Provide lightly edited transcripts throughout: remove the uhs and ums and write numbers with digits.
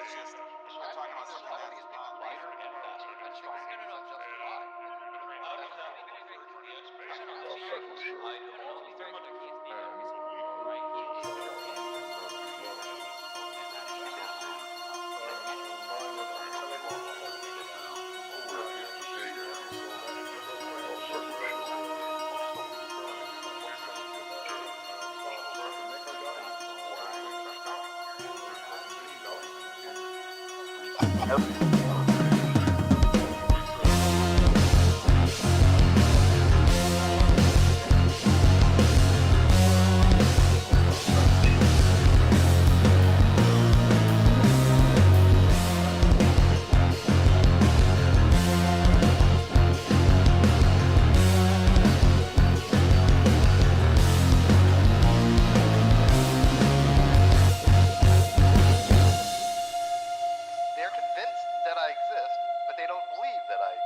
just we're talking about something that's not lighter and faster and stronger. They're convinced that I exist, but they don't believe that I exist.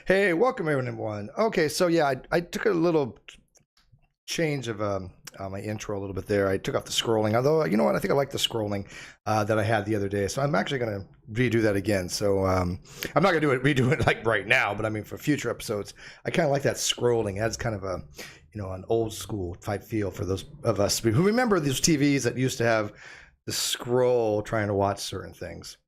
Hey, welcome everyone. Okay, so yeah, I took a little change of my intro a little bit there. I took off the scrolling, although you know what, I think I like the scrolling that I had the other day. So I'm actually going to redo that again. So I'm not going to redo it like right now, but I mean for future episodes, I kind of like that scrolling. It adds kind of a an old school type feel for those of us who remember those TVs that used to have the scroll trying to watch certain things.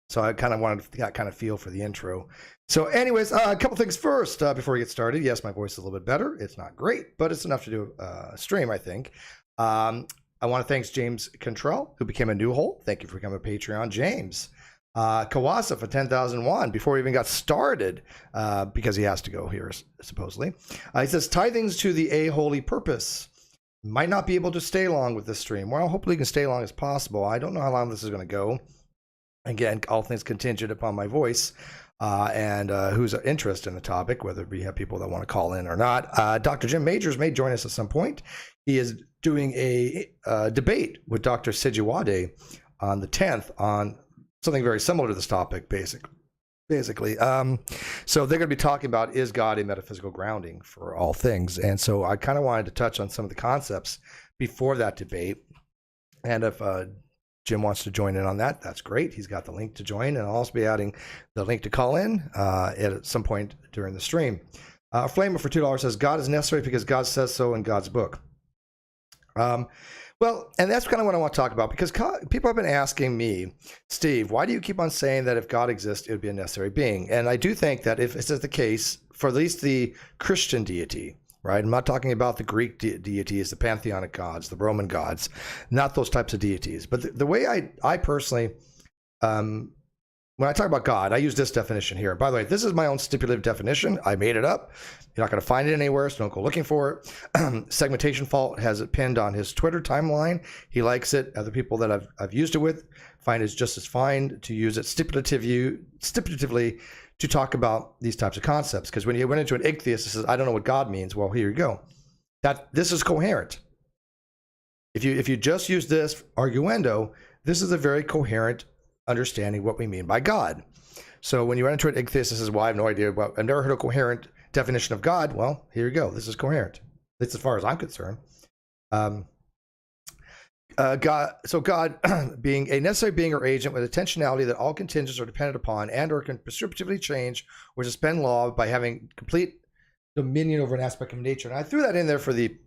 So I kind of wanted that kind of feel for the intro. So anyways, a couple things first before we get started. Yes, my voice is a little bit better. It's not great, but it's enough to do a stream, I think. I want to thank James Contrell, who became a new hole. Thank you for becoming a Patreon, James. Kawasa for 10,001 before we even got started, because he has to go here, supposedly. He says, tithings to the a holy purpose. Might not be able to stay long with this stream. Well, hopefully you can stay long as possible. I don't know how long this is going to go. Again, all things contingent upon my voice and who's interested in the topic, whether we have people that want to call in or not. Dr. Jim Majors may join us at some point. He is doing a debate with Dr. Sijiwade on the 10th on something very similar to this topic, basically. So they're going to be talking about, is God a metaphysical grounding for all things? And so I kind of wanted to touch on some of the concepts before that debate. And if Jim wants to join in on that, that's great. He's got the link to join, and I'll also be adding the link to call in at some point during the stream. Flamer for $2 says, God is necessary because God says so in God's book. Well, and that's kind of what I want to talk about, because people have been asking me, Steve, why do you keep on saying that if God exists, it would be a necessary being? And I do think that if this is the case, for at least the Christian deity, right? I'm not talking about the Greek deities, the pantheonic gods, the Roman gods, not those types of deities. But the way I personally, when I talk about God, I use this definition here. By the way, this is my own stipulative definition. I made it up. You're not going to find it anywhere, so don't go looking for it. Segmentation Fault has it pinned on his Twitter timeline. He likes it. Other people that I've used it with find it's just as fine to use it stipulatively to talk about these types of concepts. Because when you went into an ichtheist that says, I don't know what God means, well, here you go. This is coherent. If you just use this arguendo, this is a very coherent understanding what we mean by God. So when you run into an ichtheist that says, well, I have no idea, I've never heard a coherent definition of God, well, here you go. This is coherent. That's as far as I'm concerned. God being a necessary being or agent with intentionality that all contingents are dependent upon and or can prescriptively change or suspend law by having complete dominion over an aspect of nature. And I threw that in there for the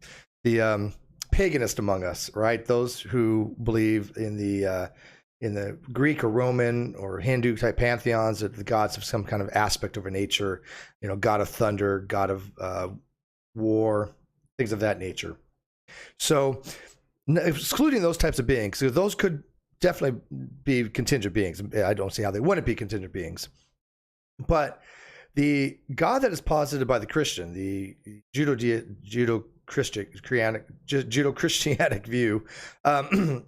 paganist among us, right? Those who believe in the Greek or Roman or Hindu type pantheons that the gods have some kind of aspect over nature, god of thunder, god of war, things of that nature. So excluding those types of beings, so those could definitely be contingent beings. I don't see how they wouldn't be contingent beings. But the God that is posited by the Christian, the Judeo-Christianic view,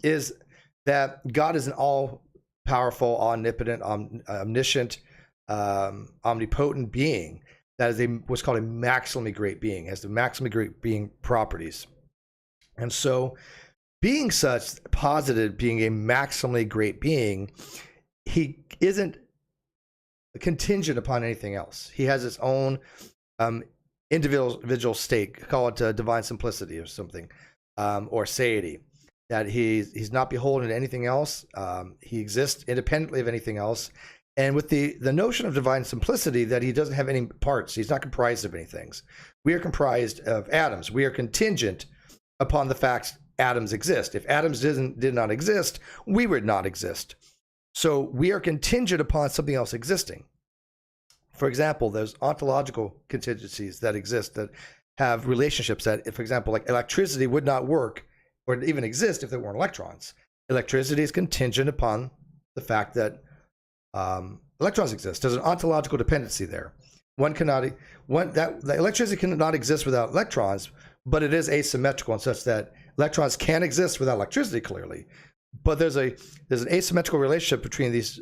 is that God is an all-powerful, omnipotent, omniscient, omnipotent being that is what's called a maximally great being, has the maximally great being properties. And so, being such, posited being a maximally great being, he isn't contingent upon anything else. He has his own individual state. Call it divine simplicity or something, or satiety. That he's not beholden to anything else. He exists independently of anything else. And with the notion of divine simplicity, that he doesn't have any parts. He's not comprised of any things. We are comprised of atoms. We are contingent upon the fact atoms exist. If atoms did not exist, we would not exist. So we are contingent upon something else existing. For example, there's ontological contingencies that exist that have relationships that, for example, like electricity would not work or even exist if there weren't electrons. Electricity is contingent upon the fact that electrons exist. There's an ontological dependency there. The electricity cannot exist without electrons, but it is asymmetrical in such that electrons can exist without electricity, clearly. But there's an asymmetrical relationship between these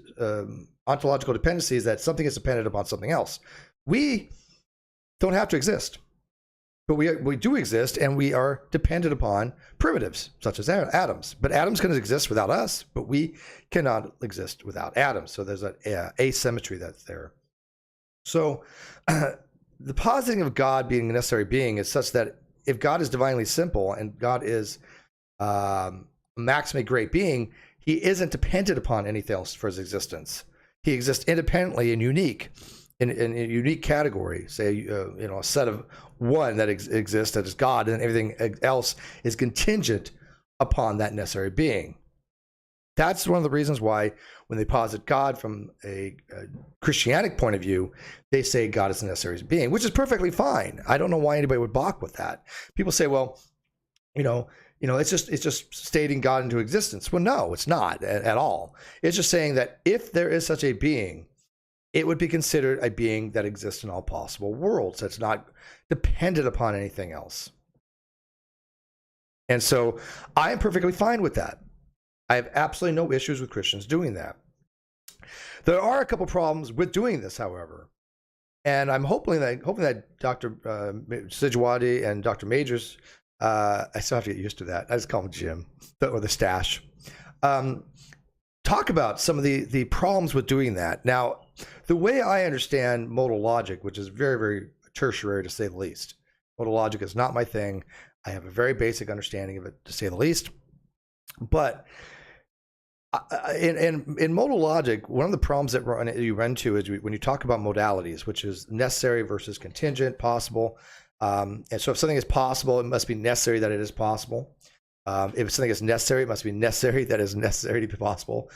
ontological dependencies, that something is dependent upon something else. We don't have to exist, but we do exist, and we are dependent upon primitives such as atoms. But atoms can exist without us, but we cannot exist without atoms. So there's an asymmetry that's there. So the positing of God being a necessary being is such that if God is divinely simple and God is maximally great being, he isn't dependent upon anything else for his existence. He exists independently and unique in a unique category. Say, a set of one that exists, that is God, and everything else is contingent upon that necessary being. That's one of the reasons why when they posit God from a Christianic point of view, they say God is a necessary being, which is perfectly fine. I don't know why anybody would balk with that. People say, well, it's just stating God into existence. Well, no, it's not at all. It's just saying that if there is such a being, it would be considered a being that exists in all possible worlds. That's not dependent upon anything else. And so I am perfectly fine with that. I have absolutely no issues with Christians doing that. There are a couple problems with doing this, however. And I'm hoping that Dr. Sijwadi and Dr. Majors, I still have to get used to that. I just call him Jim, or the stash. Talk about some of the problems with doing that. Now, the way I understand modal logic, which is very, very tertiary to say the least. Modal logic is not my thing. I have a very basic understanding of it, to say the least. But in modal logic, one of the problems that you run into is when you talk about modalities, which is necessary versus contingent, possible. And so if something is possible, it must be necessary that it is possible. If something is necessary, it must be necessary that it is necessary to be possible.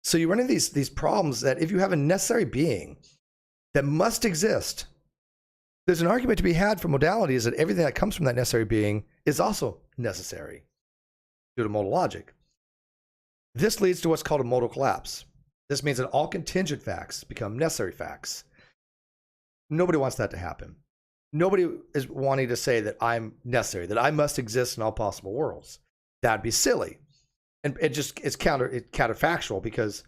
So you run into these problems that if you have a necessary being that must exist, there's an argument to be had for modalities that everything that comes from that necessary being is also necessary due to modal logic. This leads to what's called a modal collapse. This means that all contingent facts become necessary facts. Nobody wants that to happen. Nobody is wanting to say that I'm necessary, that I must exist in all possible worlds. That'd be silly. And it's counterfactual, because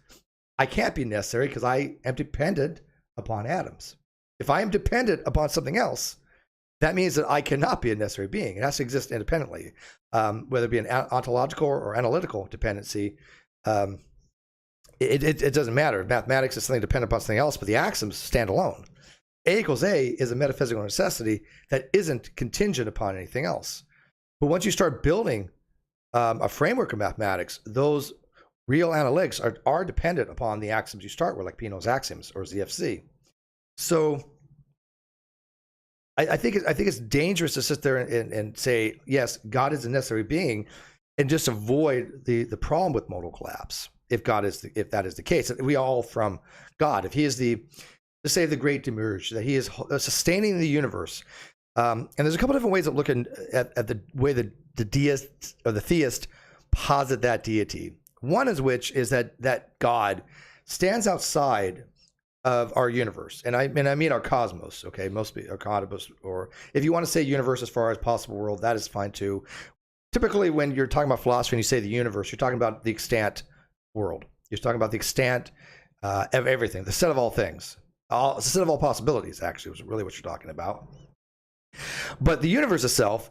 I can't be necessary because I am dependent upon atoms. If I am dependent upon something else, that means that I cannot be a necessary being. It has to exist independently, whether it be an ontological or analytical dependency. It doesn't matter. Mathematics is something dependent upon something else, but the axioms stand alone. A equals A is a metaphysical necessity that isn't contingent upon anything else. But once you start building a framework of mathematics, those real analytics are dependent upon the axioms you start with, like Peano's axioms or ZFC. So I think it's dangerous to sit there and say, yes, God is a necessary being, and just avoid the problem with modal collapse. If that is the case, we all from God. If he is the great demerge, that he is sustaining the universe. And there's a couple different ways of looking at the way the deist or the theist posit that deity. One is that God stands outside of our universe, and I mean our cosmos. Okay, mostly our cosmos, or if you want to say universe as far as possible world, that is fine too. Typically, when you're talking about philosophy and you say the universe, you're talking about the extant world. You're talking about the extant of everything, the set of all things, the set of all possibilities. Actually, was really what you're talking about. But the universe itself,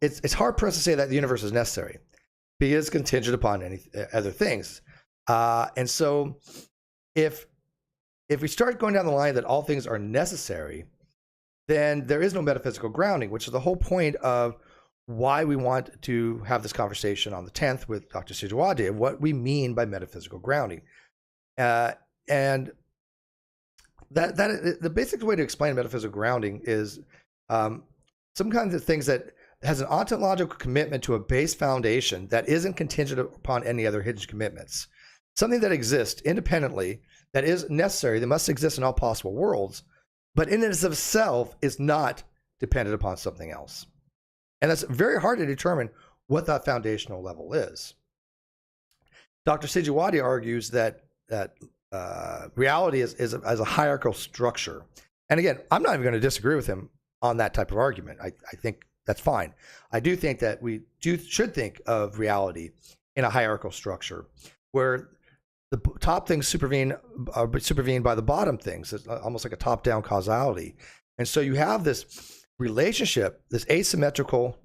it's hard pressed to say that the universe is necessary because it's contingent upon any other things, and so if we start going down the line that all things are necessary, then there is no metaphysical grounding, which is the whole point of why we want to have this conversation on the 10th with Dr. Sijuwade of what we mean by metaphysical grounding. And that the basic way to explain metaphysical grounding is some kinds of things that has an ontological commitment to a base foundation that isn't contingent upon any other hidden commitments. Something that exists independently, that is necessary, that must exist in all possible worlds, but in and of itself is not dependent upon something else. And that's very hard to determine what that foundational level is. Dr. Sijuwade argues that reality is a hierarchical structure. And again, I'm not even going to disagree with him on that type of argument. I think that's fine. I do think that we should think of reality in a hierarchical structure where the top things supervene by the bottom things. It's almost like a top-down causality. And so you have this relationship, this asymmetrical,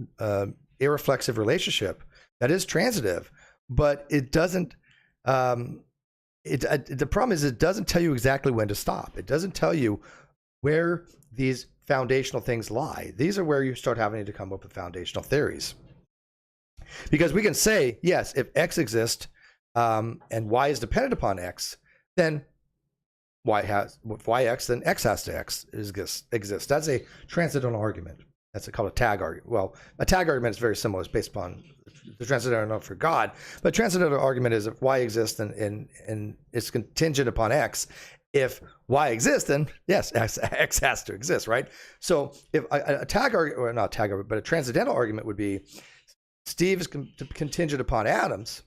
irreflexive relationship that is transitive, but it doesn't, the problem is it doesn't tell you exactly when to stop. It doesn't tell you where these foundational things lie. These are where you start having to come up with foundational theories. Because we can say, yes, if X exists, and Y is dependent upon X, then if Y X, then X has to exist. That's a transcendental argument. That's called a tag argument. Well, a tag argument is very similar. It's based upon the transcendental for God. But transcendental argument is if Y exists and it's contingent upon X, if Y exists, then yes, X has to exist, right? So if a tag argument, or not a tag argument, but a transcendental argument would be Steve is contingent upon atoms.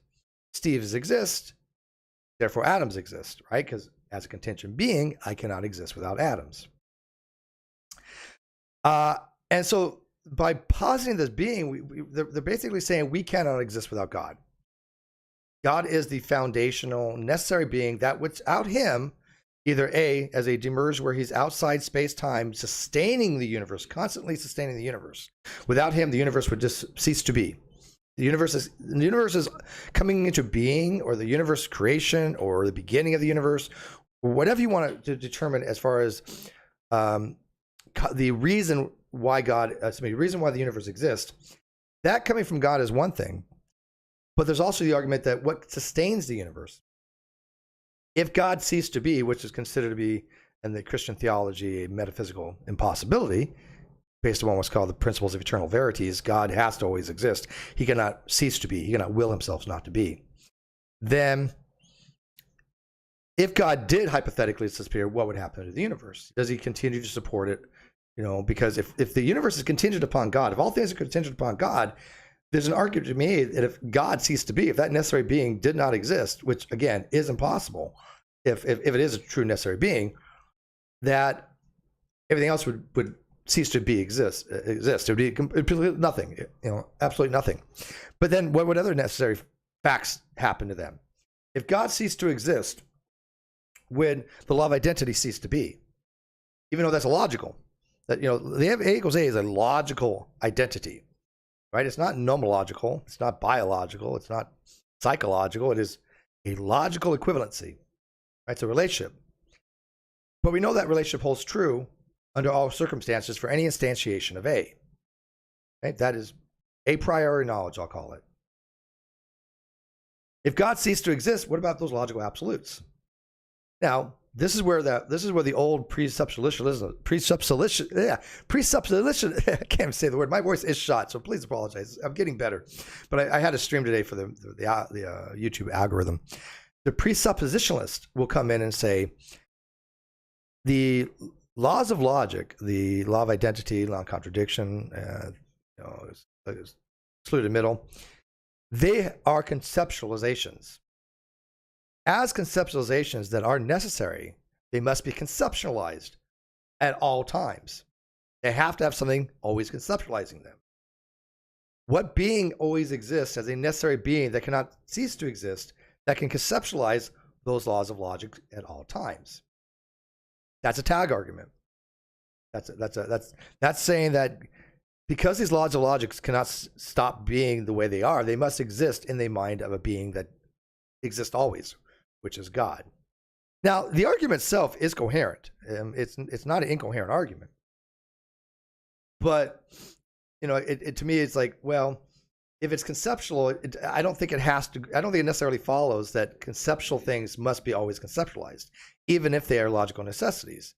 Steve's exist, therefore atoms exist, right? Because as a contingent being, I cannot exist without atoms. And so by positing this being, they're basically saying we cannot exist without God. God is the foundational, necessary being that without him, either A, as a demerge where he's outside space-time, sustaining the universe, constantly sustaining the universe. Without him, the universe would just cease to be. The universe is coming into being, or the universe creation, or the beginning of the universe, or whatever you want to determine as far as the reason why the reason why the universe exists. That coming from God is one thing, but there's also the argument that what sustains the universe. If God ceased to be, which is considered to be in the Christian theology a metaphysical impossibility, based on what's called the principles of eternal verities, God has to always exist. He cannot cease to be. He cannot will himself not to be. Then, if God did hypothetically disappear, what would happen to the universe? Does he continue to support it? Because if the universe is contingent upon God, if all things are contingent upon God, there's an argument to be made that if God ceased to be, if that necessary being did not exist, which again is impossible, if it is a true necessary being, that everything else would cease to be exist. It would be completely nothing, absolutely nothing. But then what would other necessary facts happen to them? If God ceased to exist, would the law of identity cease to be? Even though that's illogical. That they have A equals A is a logical identity, right? It's not nomological, it's not biological, it's not psychological, it is a logical equivalency, right? It's a relationship. But we know that relationship holds true under all circumstances for any instantiation of A. Right? That is a priori knowledge, I'll call it. If God ceased to exist, what about those logical absolutes? Now, this is where the old presupposition, I can't even say the word. My voice is shot, so please apologize. I'm getting better. But I had a stream today for the YouTube algorithm. The presuppositionalist will come in and say, the laws of logic, the law of identity, law of contradiction, excluded middle, they are conceptualizations. As conceptualizations that are necessary, They must be conceptualized at all times. They have to have something always conceptualizing them. What being always exists as a necessary being that cannot cease to exist, that can conceptualize those laws of logic at all times? That's a tag argument. That's saying that because these laws of logic cannot stop being the way they are, they must exist in the mind of a being that exists always, which is God. Now, the argument itself is coherent. It's not an incoherent argument. But, you know, to me, it's like, well, if it's conceptual, I don't think it necessarily follows that conceptual things must be always conceptualized, even if they are logical necessities.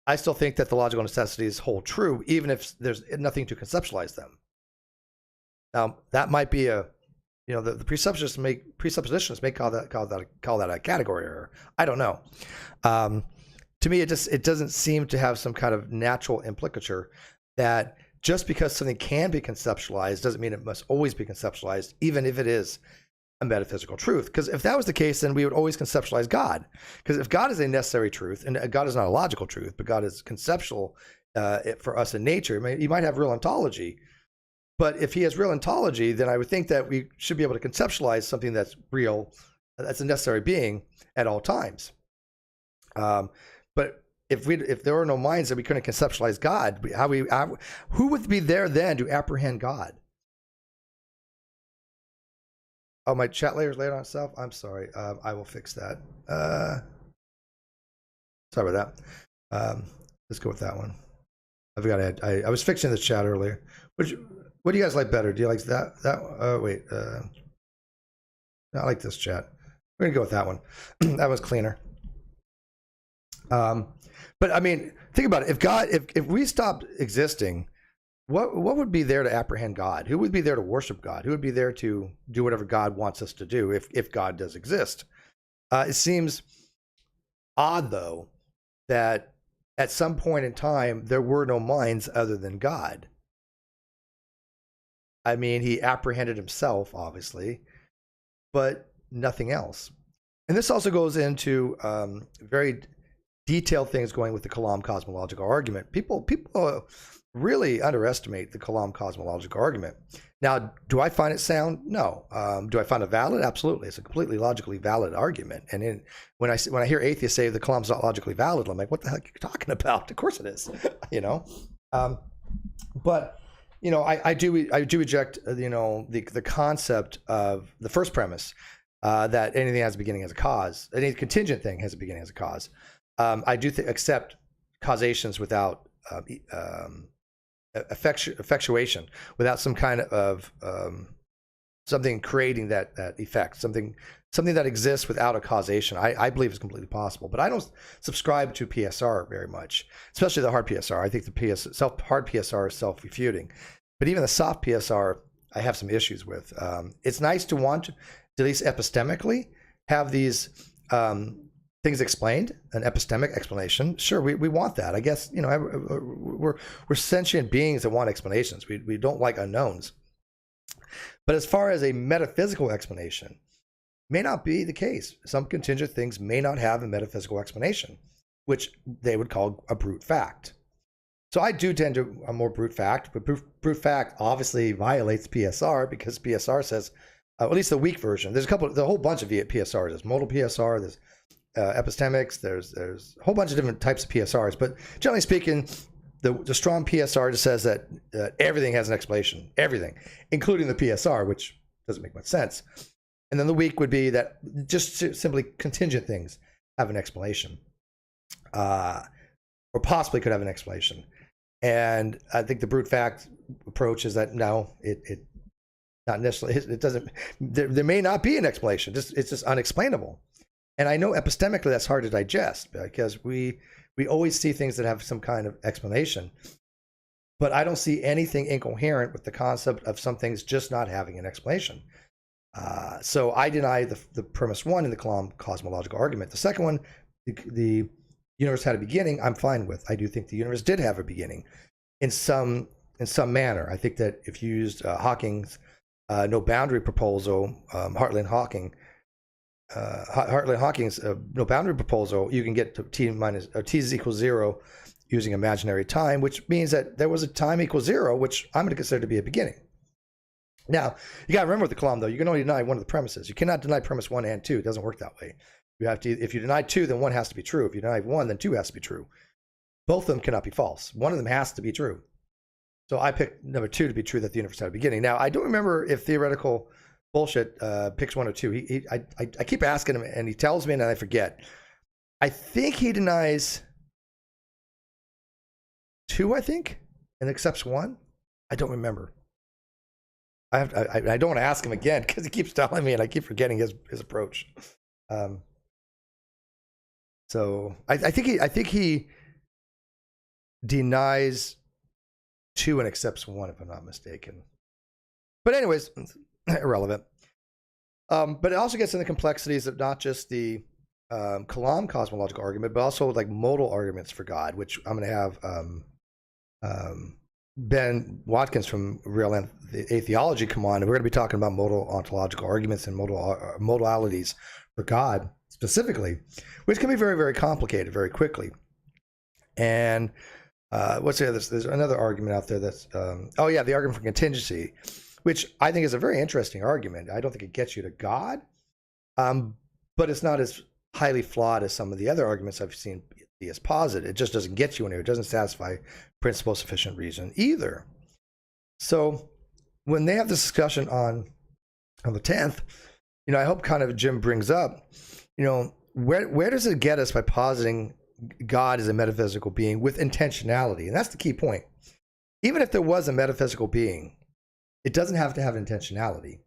I still think that the logical necessities hold true, even if there's nothing to conceptualize them. Now, that might be the presuppositions may call that a category error. I don't know. To me, it doesn't seem to have some kind of natural implicature that just because something can be conceptualized doesn't mean it must always be conceptualized, even if it is a metaphysical truth. Because if that was the case, then we would always conceptualize God. Because if God is a necessary truth, and God is not a logical truth, but God is conceptual for us in nature, he might have real ontology. But if he has real ontology, then I would think that we should be able to conceptualize something that's real, that's a necessary being at all times. But if there were no minds that we couldn't conceptualize God, who would be there then to apprehend God? Oh, my chat layer is laid on itself. I'm sorry. I will fix that. Sorry about that. Let's go with that one. I forgot I was fixing the chat earlier. What do you guys like better? Do you like that? Wait. I like this chat. We're gonna go with that one. That was cleaner. But I mean, think about it. If we stopped existing, what would be there to apprehend God? Who would be there to worship God? Who would be there to do whatever God wants us to do if God does exist? It seems odd, though, that at some point in time there were no minds other than God. I mean, he apprehended himself, obviously, but nothing else. And this also goes into very detailed things going with the Kalam cosmological argument. People really underestimate the Kalam cosmological argument. Now, do I find it sound? No. Do I find it valid? Absolutely. It's a completely logically valid argument. And when I hear atheists say the Kalam's not logically valid, I'm like, what the heck are you talking about? Of course it is. You know. But you know, I do reject the concept of the first premise that anything has a beginning as a cause. Any contingent thing has a beginning as a cause. I do accept causations without effectuation, without some kind of something creating that effect, something that exists without a causation. I believe is completely possible, but I don't subscribe to PSR very much, especially the hard PSR. I think the hard PSR is self-refuting, but even the soft PSR, I have some issues with. It's nice to want to, at least epistemically, have these things explained, an epistemic explanation. Sure, we want that. I guess, you know, we're sentient beings that want explanations. We don't like unknowns. But as far as a metaphysical explanation, may not be the case. Some contingent things may not have a metaphysical explanation, which they would call a brute fact. So I do tend to a more brute fact, but brute fact obviously violates PSR because PSR says, at least the weak version. There's a whole bunch of PSRs. There's modal PSR. There's epistemics. There's a whole bunch of different types of PSRs, but generally speaking, the strong PSR just says that everything has an explanation, everything, including the PSR, which doesn't make much sense. And then the weak would be that just simply contingent things have an explanation, or possibly could have an explanation. And I think the brute fact approach is that no, it not necessarily. It doesn't. There may not be an explanation. It's just unexplainable. And I know epistemically that's hard to digest because we always see things that have some kind of explanation. But I don't see anything incoherent with the concept of some things just not having an explanation. So I deny the premise one in the Kalam cosmological argument. The second one, the universe had a beginning, I'm fine with. I do think the universe did have a beginning in some manner. I think that if you used Hawking's no boundary proposal, Hartley and Hawking, Hartley and Hawking's no boundary proposal, you can get to t is equals 0 using imaginary time, which means that there was a time equals 0, which I'm going to consider to be a beginning. Now, you got to remember with the Kalam, though, you can only deny one of the premises. You cannot deny premise 1 and 2. It doesn't work that way. You have to, if you deny 2, then 1 has to be true. If you deny 1, then 2 has to be true. Both of them cannot be false. One of them has to be true. So I picked number 2 to be true, that the universe had a beginning. Now, I don't remember if theoretical bullshit picks 1 or 2. I keep asking him, and he tells me, and I forget. I think he denies 2, I think, and accepts 1. I don't remember. I don't want to ask him again because he keeps telling me, and I keep forgetting his approach. So I think he denies 2 and accepts 1, if I'm not mistaken. But anyways, irrelevant. But it also gets into the complexities of not just the Kalam cosmological argument, but also like modal arguments for God, which I'm going to have Ben Watkins from Real Atheology come on, and we're going to be talking about modal ontological arguments and modalities for God specifically, which can be very, very complicated very quickly. And what's the other? There's another argument out there that's the argument for contingency, which I think is a very interesting argument. I don't think it gets you to God, but it's not as highly flawed as some of the other arguments I've seen as posited. It just doesn't get you anywhere. It doesn't satisfy principle sufficient reason either. So when they have this discussion on the 10th, I hope kind of Jim brings up, where does it get us by positing God as a metaphysical being with intentionality? And that's the key point. Even if there was a metaphysical being, it doesn't have to have intentionality.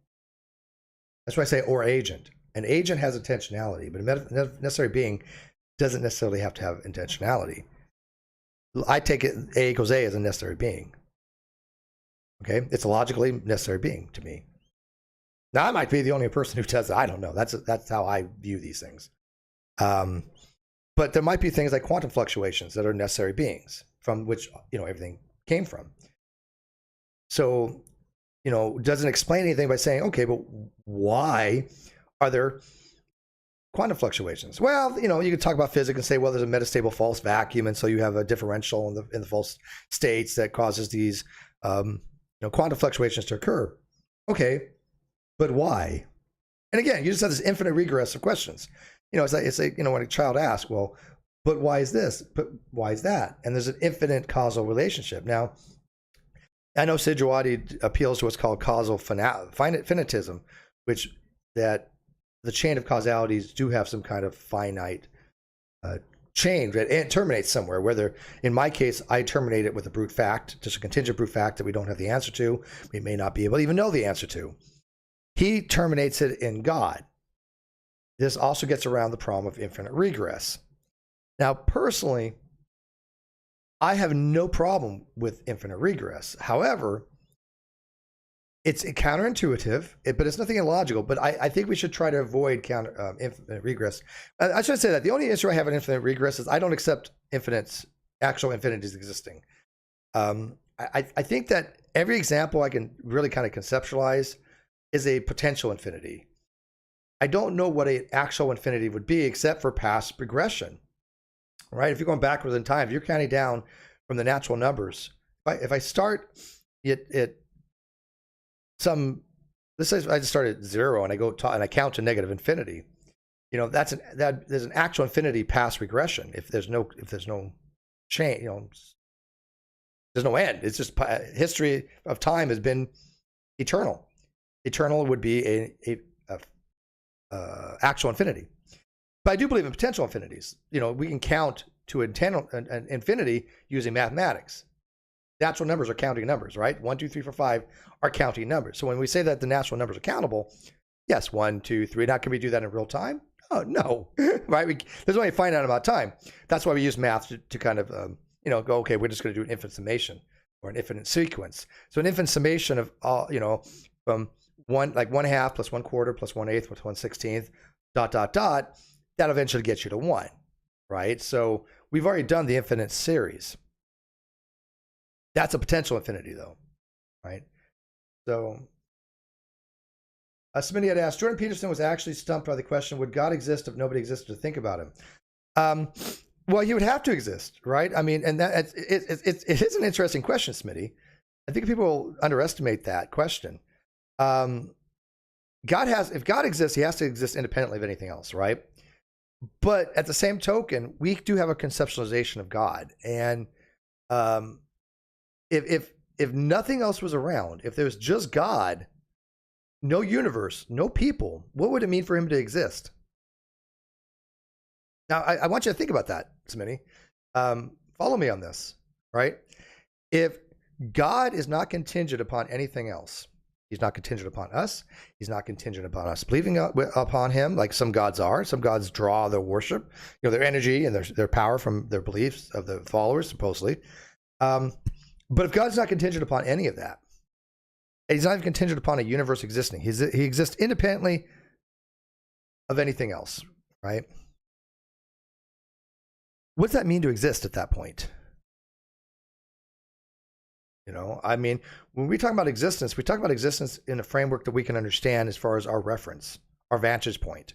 That's why I say or agent. An agent has intentionality, but a necessary being doesn't necessarily have to have intentionality. I take it A equals A as a necessary being. Okay, it's a logically necessary being to me. Now I might be the only person who does it. I don't know. That's how I view these things. But there might be things like quantum fluctuations that are necessary beings from which everything came from. So doesn't explain anything by saying, okay, but why are there quantum fluctuations? Well, you could talk about physics and say, well, there's a metastable false vacuum, and so you have a differential in the false states that causes these quantum fluctuations to occur. Okay, but why? And again, you just have this infinite regress of questions. It's like when a child asks, well, but why is this? But why is that? And there's an infinite causal relationship. Now, I know Siddhawati appeals to what's called causal finitism, which that the chain of causalities do have some kind of finite chain that it terminates somewhere. Whether, in my case, I terminate it with a brute fact, just a contingent brute fact that we don't have the answer to, we may not be able to even know the answer to. He terminates it in God. This also gets around the problem of infinite regress. Now, personally, I have no problem with infinite regress. However, it's counterintuitive, but it's nothing illogical. But I think we should try to avoid infinite regress. I should say that the only issue I have with infinite regress is I don't accept actual infinities existing. I think that every example I can really kind of conceptualize is a potential infinity. I don't know what an actual infinity would be except for past progression, right? If you're going backwards in time, if you're counting down from the natural numbers, if I start it let's say I just start at 0 and I go and I count to negative infinity, there's an actual infinity past regression. If there's no change, there's no end. It's just history of time has been eternal. Eternal would be a actual infinity. But I do believe in potential infinities. We can count to an infinity using mathematics. Natural numbers are counting numbers, right? 1, 2, 3, 4, 5 are counting numbers. So when we say that the natural numbers are countable, yes, 1, 2, 3. Now, can we do that in real time? Oh, no, right? There's only a finite amount of time. That's why we use math to kind of, go, okay, we're just going to do an infinite summation or an infinite sequence. So an infinite summation of all, from 1/2 plus 1/4 plus 1/8 plus 1/16, ... that eventually gets you to 1, right? So we've already done the infinite series. That's a potential infinity, though, right? So Smitty had asked, Jordan Peterson was actually stumped by the question, would God exist if nobody existed to think about him? Well, he would have to exist, right? I mean, and that it is an interesting question, Smitty. I think people underestimate that question. If God exists, he has to exist independently of anything else, right? But at the same token, we do have a conceptualization of God. And if nothing else was around, if there was just God, no universe, no people, what would it mean for him to exist? Now, I want you to think about that, Smitty. Follow me on this, right? If God is not contingent upon anything else, he's not contingent upon us, he's not contingent upon us believing upon him, like some gods are. Some gods draw their worship, their energy and their power from their beliefs of the followers, supposedly. But if God's not contingent upon any of that, he's not even contingent upon a universe existing. He exists independently of anything else, right? What does that mean to exist at that point? I mean, when we talk about existence, we talk about existence in a framework that we can understand as far as our reference, our vantage point.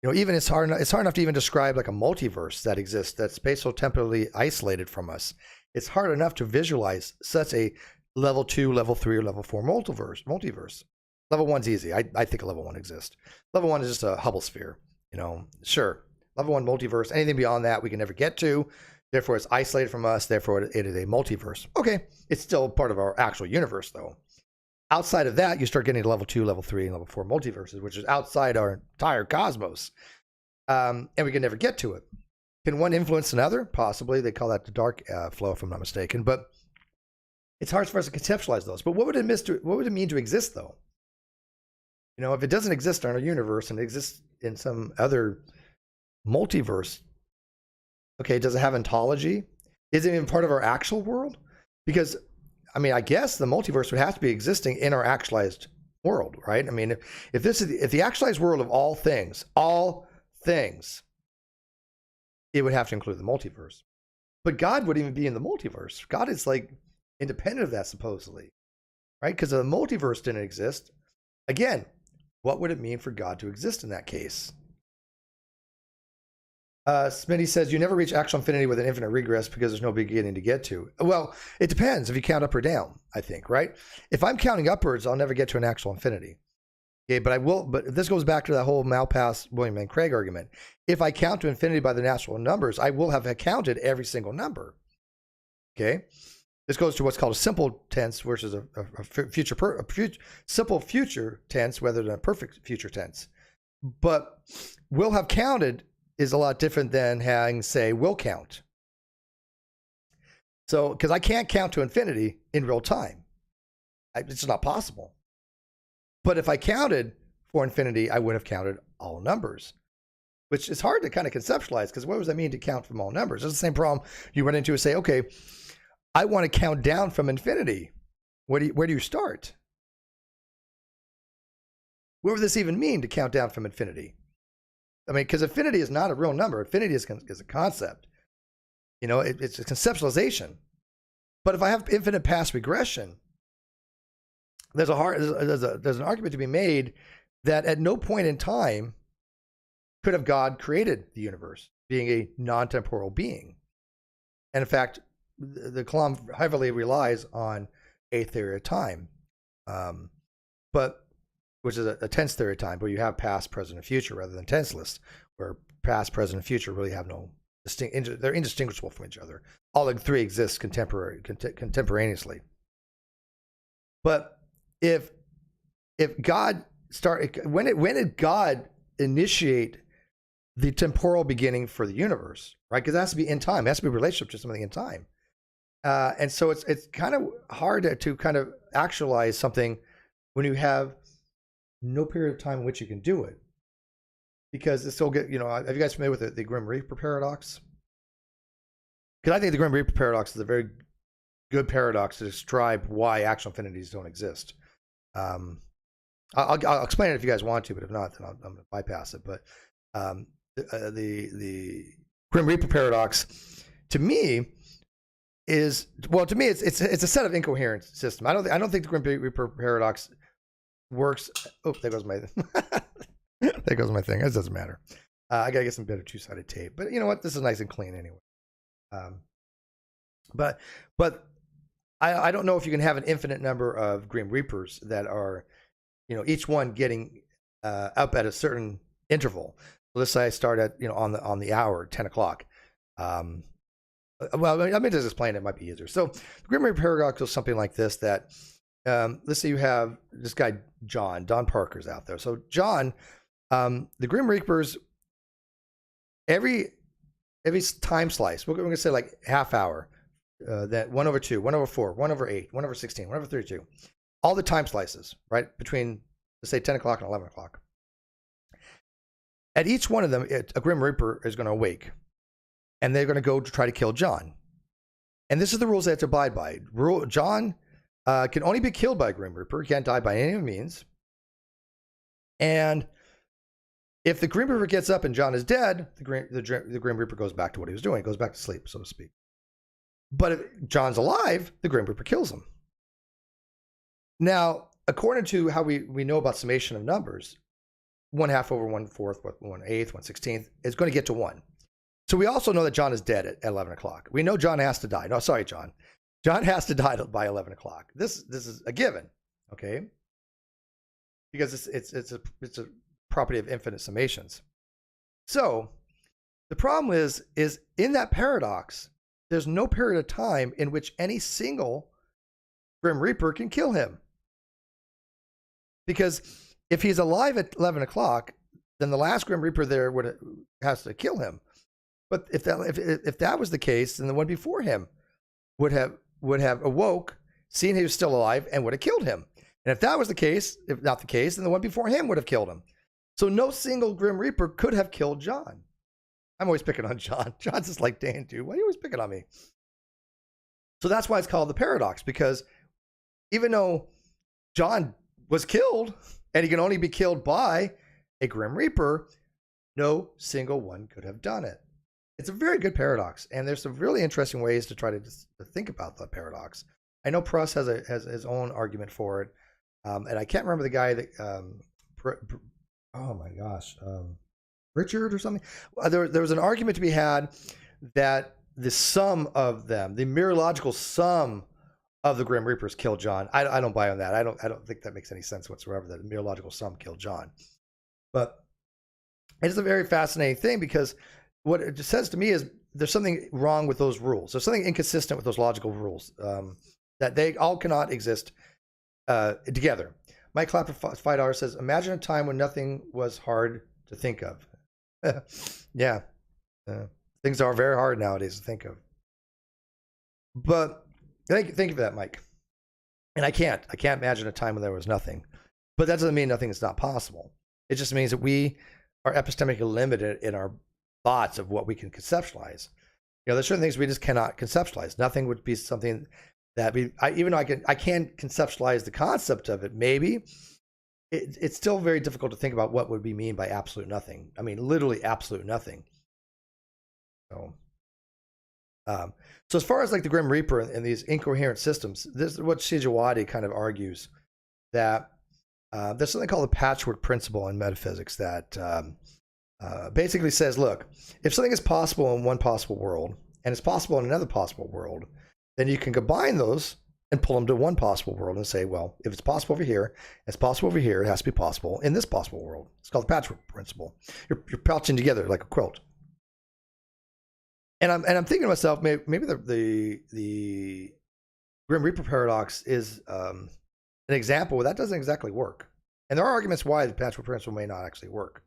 Even it's hard enough to even describe like a multiverse that exists, that's spatio-temporally isolated from us. It's hard enough to visualize such a level 2, level 3, or level 4 multiverse. Level 1's easy. I think a level 1 exists. Level 1 is just a Hubble sphere. Sure. Level 1 multiverse. Anything beyond that we can never get to. Therefore, it's isolated from us. Therefore, it is a multiverse. Okay, it's still part of our actual universe, though. Outside of that, you start getting to level 2, level 3, and level 4 multiverses, which is outside our entire cosmos. And we can never get to it. Can one influence another? Possibly. They call that the dark flow, if I'm not mistaken. But it's hard for us to conceptualize those. But what would it mean to exist, though? If it doesn't exist in our universe and it exists in some other multiverse, okay, does it have ontology? Is it even part of our actual world? Because, I guess the multiverse would have to be existing in our actualized world, right? If the actualized world of all things, it would have to include the multiverse. But God wouldn't even be in the multiverse. God is like independent of that, supposedly, right? Because the multiverse didn't exist. Again, what would it mean for God to exist in that case? Smitty says, you never reach actual infinity with an infinite regress because there's no beginning to get to. Well, it depends if you count up or down, I think, right? If I'm counting upwards, I'll never get to an actual infinity. Okay, but this goes back to that whole Malpass, William and Craig argument. If I count to infinity by the natural numbers, I will have counted every single number. Okay? This goes to what's called a simple tense versus a simple future tense rather than a perfect future tense. But will have counted is a lot different than having, say, will count. So, because I can't count to infinity in real time. It's just not possible. But if I counted for infinity, I would have counted all numbers, which is hard to kind of conceptualize, because what does that mean to count from all numbers? It's the same problem you run into and say, okay, I want to count down from infinity. Where do you start? What would this even mean to count down from infinity? Because infinity is not a real number. Infinity is a concept. It's a conceptualization. But if I have infinite past regression, there's an argument to be made that at no point in time could have God created the universe, being a non-temporal being. And in fact, the Kalam heavily relies on a theory of time, which is a tense theory of time, where you have past, present, and future rather than tenseless, where past, present, and future really have no they're indistinguishable from each other. All the three exist contemporaneously. But if God when did God initiate the temporal beginning for the universe, right? Because it has to be in time. It has to be a relationship to something in time. And so it's kind of hard to kind of actualize something when you have no period of time in which you can do it, because it's still have you guys familiar with the Grim Reaper paradox? Because I think the Grim Reaper paradox is a very good paradox to describe why actual infinities don't exist. I'll explain it if you guys want to, but if not, then I'm going to bypass it. But the Grim Reaper paradox, to me, it's a set of incoherent systems. I don't think the Grim Reaper paradox works. Oh, there goes my there goes my thing. It doesn't matter. I gotta get some better two-sided tape. But you know what? This is nice and clean anyway. But I don't know if you can have an infinite number of Grim Reapers that are, each one getting up at a certain interval. So let's say I start at on the hour 10 o'clock. Well, let me just explain. It might be easier. So the Grim Reaper paradox is something like this: that let's say you have this guy Don Parker's out there. So John, the Grim Reapers, every time slice, we're going to say like half hour, that 1/2, 1/4, 1/8, 1/16, 1/32, all the time slices, right, between, let's say, 10 o'clock and 11 o'clock. At each one of them, a Grim Reaper is going to awake, and they're going to go to try to kill John. And this is the rules they have to abide by. John can only be killed by a Grim Reaper. He can't die by any means. And if the Grim Reaper gets up and John is dead, the Grim Reaper goes back to what he was doing. He goes back to sleep, so to speak. But if John's alive, the Grim Reaper kills him. Now, according to how we know about summation of numbers, 1/2 over 1/4, 1/8, 1/16 is going to get to 1. So we also know that John is dead at 11 o'clock. We know John has to die. No, sorry, John. John has to die by 11 o'clock. This is a given, okay? Because it's a property of infinite summations. So the problem is in that paradox, there's no period of time in which any single Grim Reaper can kill him. Because if he's alive at 11 o'clock, then the last Grim Reaper there has to kill him. But if that was the case, then the one before him would have awoke, seen he was still alive, and would have killed him. And if that was the case, if not the case, then the one before him would have killed him. So no single Grim Reaper could have killed John. I'm always picking on John. John's just like, Dan, dude, why are you always picking on me? So that's why it's called the paradox, because even though John was killed, and he can only be killed by a Grim Reaper, no single one could have done it. It's a very good paradox, and there's some really interesting ways to try to think about the paradox. I know Pruss has his own argument for it, and I can't remember the guy that. Oh my gosh, Richard or something. There was an argument to be had that the sum of them, the mereological sum of the Grim Reapers, killed John. I don't buy on that. I don't think that makes any sense whatsoever. That the mereological sum killed John, but it's a very fascinating thing, because what it just says to me is there's something wrong with those rules. There's something inconsistent with those logical rules, that they all cannot exist together. Mike Clapper $5 says, imagine a time when nothing was hard to think of. Yeah. Things are very hard nowadays to think of. But think of that, Mike. And I can't imagine a time when there was nothing. But that doesn't mean nothing is not possible. It just means that we are epistemically limited in our thoughts of what we can conceptualize. There's certain things we just cannot conceptualize. Nothing would be something that even though I can conceptualize the concept of it, maybe it's still very difficult to think about what would be mean by absolute nothing. I mean, literally absolute nothing. So as far as like the Grim Reaper and these incoherent systems, this is what Shijawadi kind of argues, that there's something called the Patchwork principle in metaphysics that basically says, look, if something is possible in one possible world and it's possible in another possible world, then you can combine those and pull them to one possible world and say, well, if it's possible over here, it's possible over here, it has to be possible in this possible world. It's called the Patchwork principle. You're patching together like a quilt. And I'm thinking to myself, maybe the Grim Reaper paradox is an example where that doesn't exactly work. And there are arguments why the Patchwork principle may not actually work.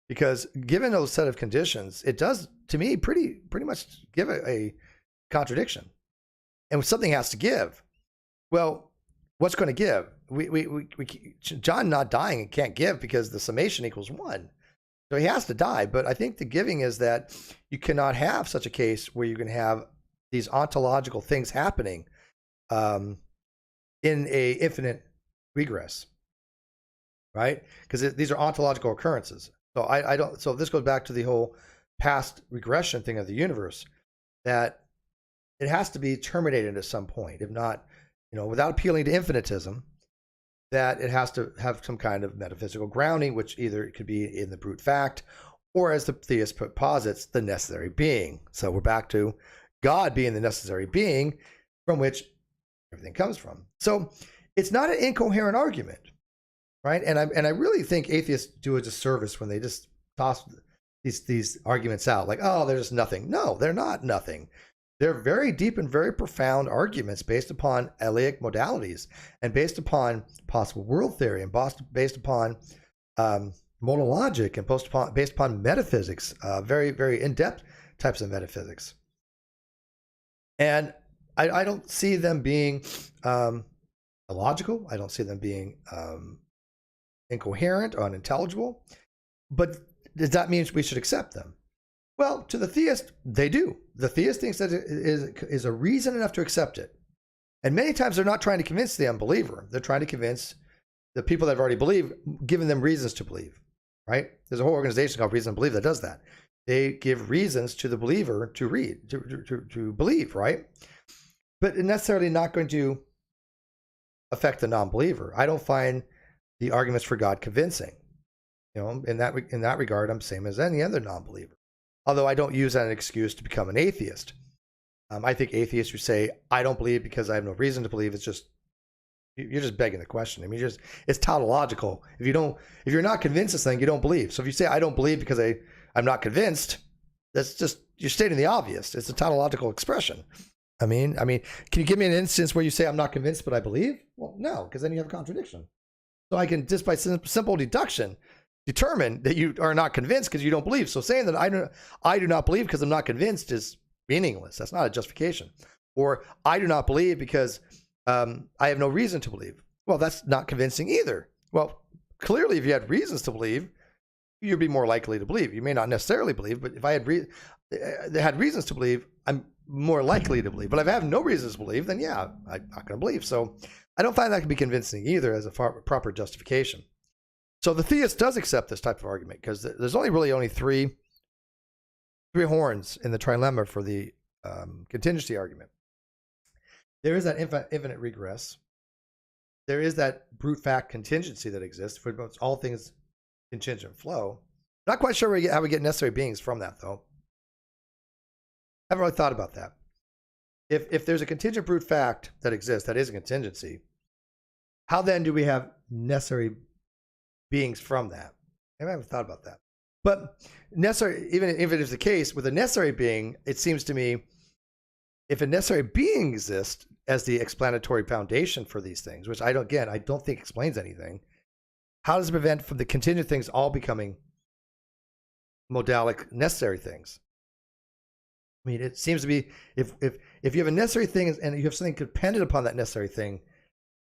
Because given those set of conditions, it does, to me, pretty much give a contradiction. And something has to give. Well, what's going to give? John not dying can't give because the summation equals 1. So he has to die. But I think the giving is that you cannot have such a case where you can have these ontological things happening in a infinite regress, right? Because these are ontological occurrences. So I don't. So this goes back to the whole past regression thing of the universe, that it has to be terminated at some point. If not, without appealing to infinitism, that it has to have some kind of metaphysical grounding, which either it could be in the brute fact, or as the theist posits, the necessary being. So we're back to God being the necessary being from which everything comes from. So it's not an incoherent argument, right? And I really think atheists do a disservice when they just toss these arguments out like, oh, there's nothing. No, they're not nothing. They're very deep and very profound arguments based upon Elaic modalities and based upon possible world theory and based upon modal logic and based upon metaphysics, very, very in-depth types of metaphysics. And I don't see them being illogical. I don't see them being incoherent or unintelligible. But does that mean we should accept them? Well, to the theist, they do. The theist thinks that it is a reason enough to accept it. And many times they're not trying to convince the unbeliever. They're trying to convince the people that have already believed, giving them reasons to believe, right? There's a whole organization called Reason to Believe that does that. They give reasons to the believer to believe, right? But it's necessarily not going to affect the non-believer. I don't find the arguments for God convincing. You know, in that regard, I'm the same as any other non-believer. Although I don't use that as an excuse to become an atheist. I think atheists who say, I don't believe because I have no reason to believe, it's just, you're just begging the question. I mean, it's tautological. If you're not convinced of something, you don't believe. So if you say, I don't believe because I'm not convinced, that's just, you're stating the obvious. It's a tautological expression. I mean, can you give me an instance where you say, I'm not convinced, but I believe? Well, no, because then you have a contradiction. So I can just by simple deduction determine that you are not convinced because you don't believe. So saying that I do not believe because I'm not convinced is meaningless. That's not a justification. Or I do not believe because I have no reason to believe. Well, that's not convincing either. Well, clearly, if you had reasons to believe, you'd be more likely to believe. You may not necessarily believe, but if I had reasons to believe, I'm more likely to believe. But if I have no reasons to believe, then yeah, I'm not going to believe. So I don't find that can be convincing either as a proper justification. So the theist does accept this type of argument because there's only three horns in the trilemma for the contingency argument. There is that infinite regress. There is that brute fact contingency that exists for all things contingent flow. Not quite sure how we get necessary beings from that, though. I haven't really thought about that. If there's a contingent brute fact that exists, that is a contingency, how then do we have necessary beings from that? I haven't thought about that. But necessary, even if it is the case, with a necessary being, it seems to me, if a necessary being exists as the explanatory foundation for these things, which I don't think explains anything, how does it prevent from the contingent things all becoming modalic necessary things? I mean, it seems to be if you have a necessary thing and you have something dependent upon that necessary thing,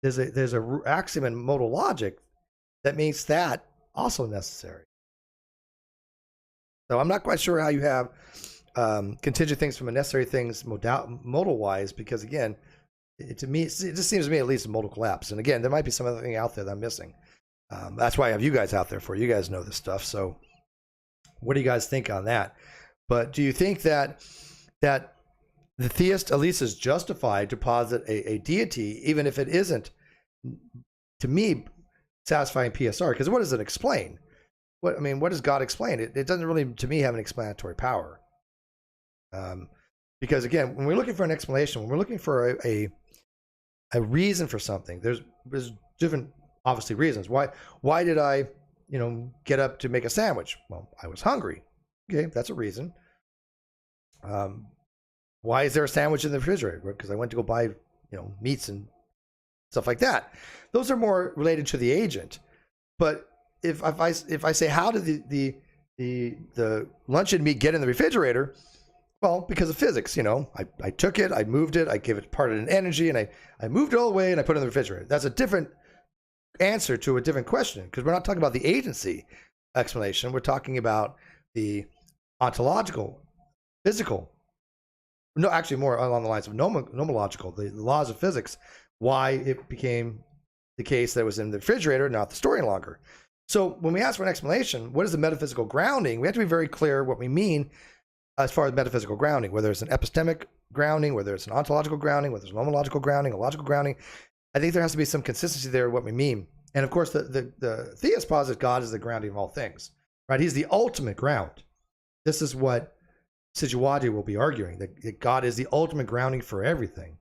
there's a axiom in modal logic that makes that also necessary. So I'm not quite sure how you have contingent things from a necessary things modal wise, because again, it just seems to me at least a modal collapse. And again, there might be some other thing out there that I'm missing. That's why I have you guys out there for. You guys know this stuff. So what do you guys think on that? But do you think that the theist at least is justified to posit a deity, even if it isn't, to me, satisfying PSR? Because what does it explain? What does God explain? It doesn't really, to me, have an explanatory power. Because again, when we're looking for an explanation, when we're looking for a reason for something, there's different, obviously, reasons. Why did I, get up to make a sandwich? Well, I was hungry. Okay, that's a reason. Why is there a sandwich in the refrigerator? Because I went to go buy, meats and stuff like that. Those are more related to the agent. But if I say, how did the luncheon meat get in the refrigerator? Well, because of physics, I took it, I moved it, I gave it part of an energy, and I moved it all the way and I put it in the refrigerator. That's a different answer to a different question, because we're not talking about the agency explanation. We're talking about the ontological, physical, no, actually more along the lines of nomological, the laws of physics, why it became the case that it was in the refrigerator, not the store any longer. So when we ask for an explanation, what is the metaphysical grounding? We have to be very clear what we mean as far as metaphysical grounding, whether it's an epistemic grounding, whether it's an ontological grounding, whether it's a nomological grounding, a logical grounding. I think there has to be some consistency there in what we mean. And of course, the theist posits God is the grounding of all things, right? He's the ultimate ground. This is what Sijuwadi will be arguing, that God is the ultimate grounding for everything.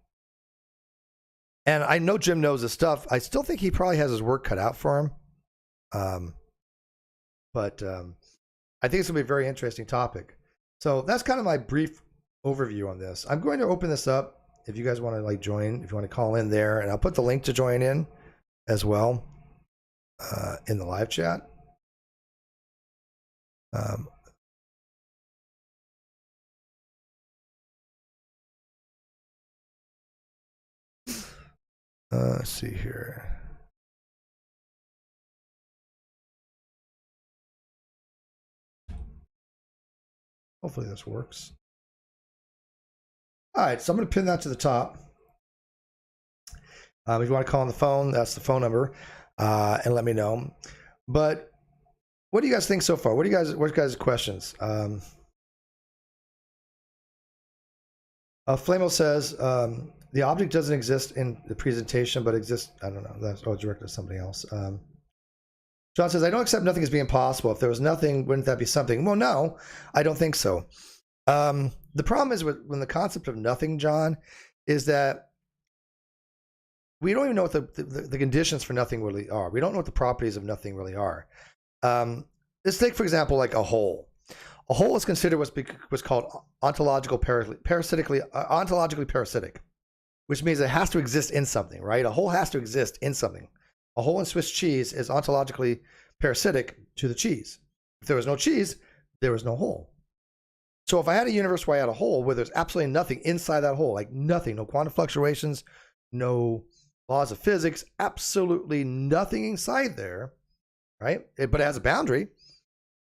And I know Jim knows his stuff. I still think he probably has his work cut out for him. But I think it's going to be a very interesting topic. So that's kind of my brief overview on this. I'm going to open this up if you guys want to like join, if you want to call in there, and I'll put the link to join in as well in the live chat. Let's see here. Hopefully this works. All right, so I'm going to pin that to the top. If you want to call on the phone, that's the phone number, and let me know. But what do you guys think so far? What are you guys' questions? Flamo says the object doesn't exist in the presentation, but exists. I don't know. That's directed to somebody else. John says, I don't accept nothing as being possible. If there was nothing, wouldn't that be something? Well, no, I don't think so. The problem is when the concept of nothing, John, is that we don't even know what the conditions for nothing really are. We don't know what the properties of nothing really are. Let's take, for example, like a hole. A hole is considered what's called ontologically parasitic, which means it has to exist in something, right? A hole has to exist in something. A hole in Swiss cheese is ontologically parasitic to the cheese. If there was no cheese, there was no hole. So if I had a universe where I had a hole where there's absolutely nothing inside that hole, like nothing, no quantum fluctuations, no laws of physics, absolutely nothing inside there, right? But it has a boundary,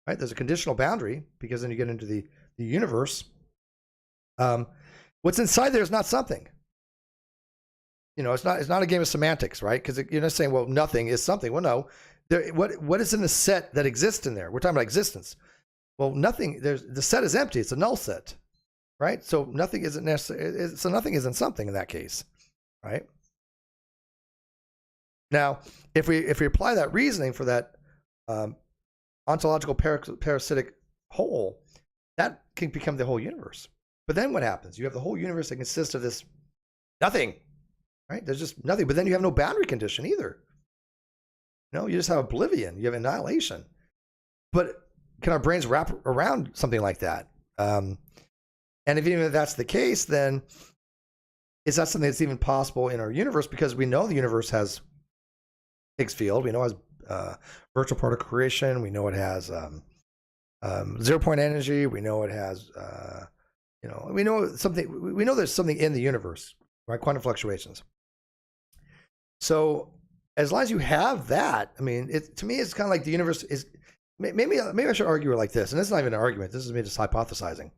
right? There's a conditional boundary because then you get into the universe. What's inside there is not something. You know, it's not a game of semantics, right? Because you're not saying, well, nothing is something. Well, no. What is in the set that exists in there? We're talking about existence. Well, nothing. The set is empty. It's a null set, right? So nothing isn't necessary. So nothing isn't something in that case, right? Now, if we apply that reasoning for that ontological parasitic whole, that can become the whole universe. But then what happens? You have the whole universe that consists of this nothing. Right? There's just nothing. But then you have no boundary condition either. No, you just have oblivion. You have annihilation. But can our brains wrap around something like that? And if even if that's the case, then is that something that's even possible in our universe? Because we know the universe has Higgs field. We know it has virtual particle creation. We know it has 0-point energy. We know it has, we know something. We know there's something in the universe, right? Quantum fluctuations. So as long as you have that, I mean, to me, it's kind of like the universe is. Maybe I should argue it like this, and this is not even an argument. This is me just hypothesizing.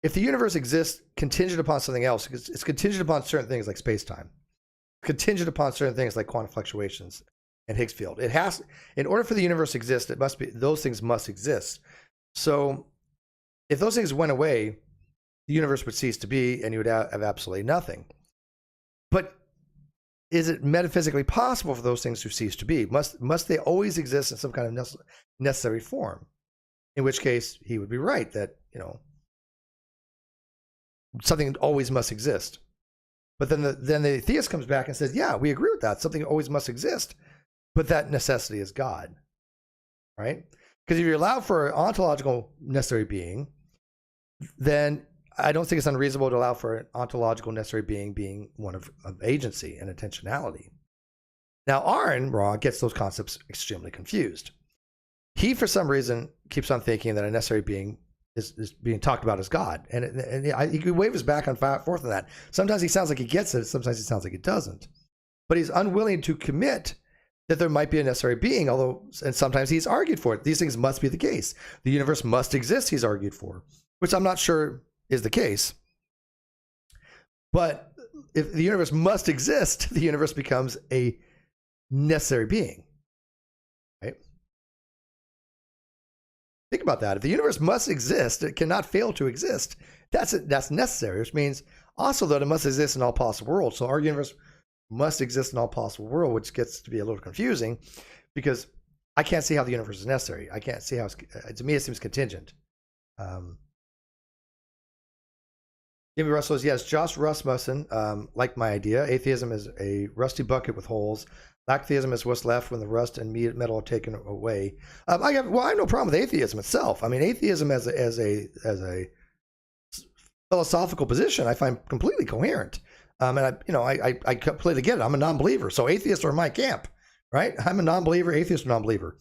If the universe exists contingent upon something else, it's contingent upon certain things like space-time, contingent upon certain things like quantum fluctuations and Higgs field. It has, in order for the universe to exist, it must be those things must exist. So if those things went away, the universe would cease to be, and you would have absolutely nothing. But is it metaphysically possible for those things to cease to be? Must they always exist in some kind of necessary form? In which case, he would be right that, something always must exist. But then the theist comes back and says, yeah, we agree with that. Something always must exist. But that necessity is God, right? Because if you allow for an ontological necessary being, then I don't think it's unreasonable to allow for an ontological necessary being one of agency and intentionality. Now, Aaron Ra gets those concepts extremely confused. He, for some reason, keeps on thinking that a necessary being is being talked about as God. And he could wave his back on forth on that. Sometimes he sounds like he gets it. Sometimes he sounds like he doesn't. But he's unwilling to commit that there might be a necessary being, and sometimes he's argued for it. These things must be the case. The universe must exist, he's argued for, which I'm not sure is the case. But if the universe must exist, the universe becomes a necessary being, right? Think about that. If the universe must exist, it cannot fail to exist. That's necessary, which means also that it must exist in all possible worlds. So our universe must exist in all possible world, which gets to be a little confusing because I can't see how the universe is necessary. I can't see how to me it seems contingent. Jimmy Russell says, yes, Josh Rasmussen liked my idea. Atheism is a rusty bucket with holes. Lacktheism is what's left when the rust and metal are taken away. I have no problem with atheism itself. I mean, atheism as a philosophical position, I find completely coherent. And I completely get it. I'm a non-believer, so atheists are in my camp, right? I'm a non-believer, atheist or non-believer.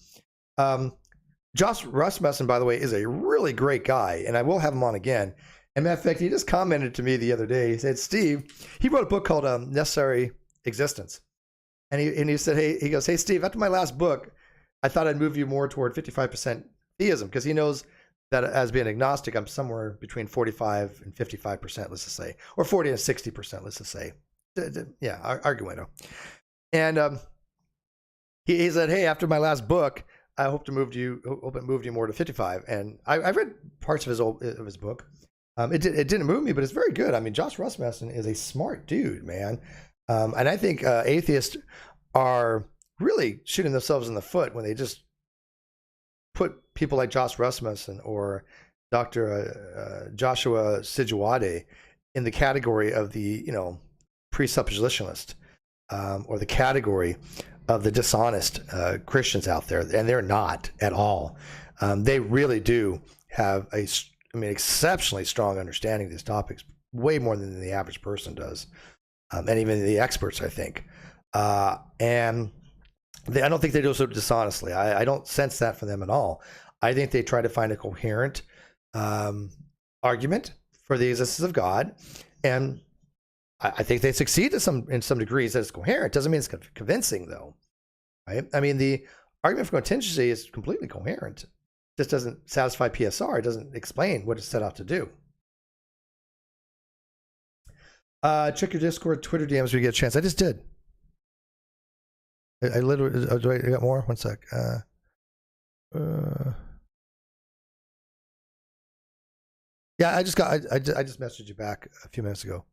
Josh Rasmussen, by the way, is a really great guy, and I will have him on again. And matter of fact, he just commented to me the other day. He said, Steve, he wrote a book called Necessary Existence. And he said, he goes, hey, Steve, after my last book, I thought I'd move you more toward 55% theism, because he knows that as being agnostic, I'm somewhere between 45 and 55%, let's just say, or 40 and 60%, let's just say. Yeah, arguendo. And he said, hey, after my last book, I hope it moved you more to 55. And I read parts of his book. It didn't move me, but it's very good. I mean, Josh Rasmussen is a smart dude, man. And I think atheists are really shooting themselves in the foot when they just put people like Josh Rasmussen or Dr. Joshua Sijuwade in the category of the, presuppositionalist, or the category of the dishonest Christians out there. And they're not at all. They really do have exceptionally strong understanding of these topics, way more than the average person does. And even the experts, I think. And I don't think they do so dishonestly. I don't sense that from them at all. I think they try to find a coherent argument for the existence of God. And I think they succeed in some degrees that it's coherent. Doesn't mean it's convincing, though. Right? I mean, the argument for contingency is completely coherent. It just doesn't satisfy PSR. It doesn't explain what it's set out to do. Check your Discord, Twitter DMs when you get a chance. I just did. I literally. Do I got more? One sec. Yeah, I just messaged you back a few minutes ago.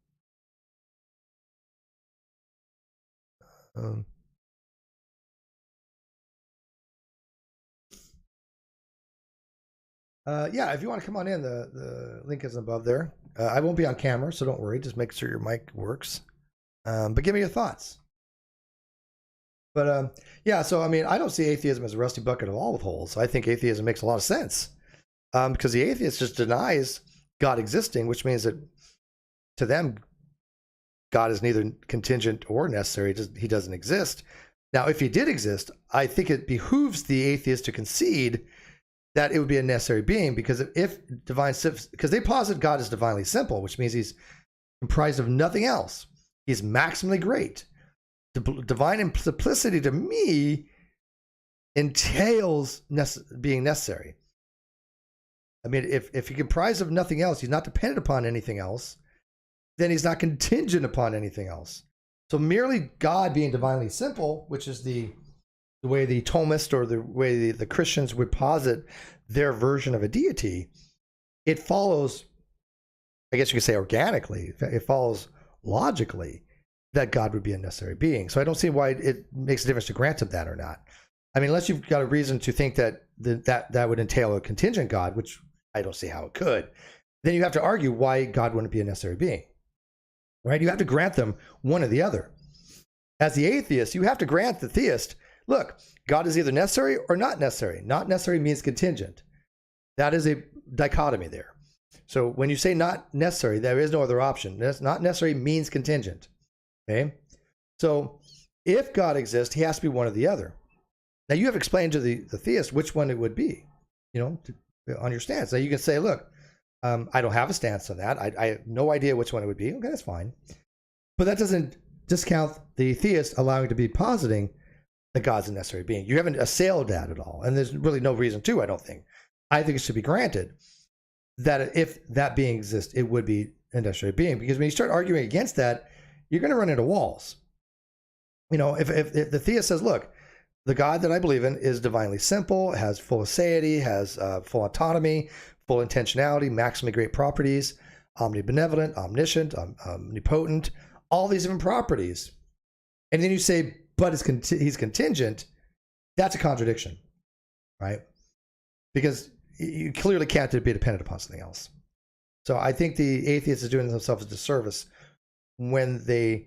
Yeah, if you want to come on in, the link is above there. I won't be on camera, so don't worry. Just make sure your mic works. But give me your thoughts. But yeah, so I mean, I don't see atheism as a rusty bucket of all with holes. I think atheism makes a lot of sense, because the atheist just denies God existing, which means that to them, God is neither contingent or necessary. He doesn't exist. Now, if he did exist, I think it behooves the atheist to concede that it would be a necessary being, because because they posit God is divinely simple, which means he's comprised of nothing else. He's maximally great. Divine simplicity to me entails being necessary. I mean, if he's comprised of nothing else, he's not dependent upon anything else, then he's not contingent upon anything else. So merely God being divinely simple, which is the way the Thomist or the way the Christians would posit their version of a deity, it follows, I guess you could say organically, it follows logically that God would be a necessary being. So I don't see why it makes a difference to grant him that or not. I mean, unless you've got a reason to think that that would entail a contingent God, which I don't see how it could, then you have to argue why God wouldn't be a necessary being, right? You have to grant them one or the other. As the atheist, you have to grant the theist, look, God is either necessary or not necessary. Not necessary means contingent. That is a dichotomy there. So when you say not necessary, there is no other option. Not necessary means contingent. Okay? So if God exists, he has to be one or the other. Now you have explained to the theist which one it would be, on your stance. Now you can say, look, I don't have a stance on that. I have no idea which one it would be. Okay, that's fine. But that doesn't discount the theist allowing to be positing that God's a necessary being. You haven't assailed that at all. And there's really no reason to, I don't think. I think it should be granted that if that being exists, it would be a necessary being. Because when you start arguing against that, you're going to run into walls. If the theist says, look, the God that I believe in is divinely simple, has full aseity, has full autonomy, full intentionality, maximally great properties, omnibenevolent, omniscient, omnipotent, all these different properties. and then you say, but he's contingent, that's a contradiction, right? Because you clearly can't be dependent upon something else. So I think the atheist is doing themselves a disservice when they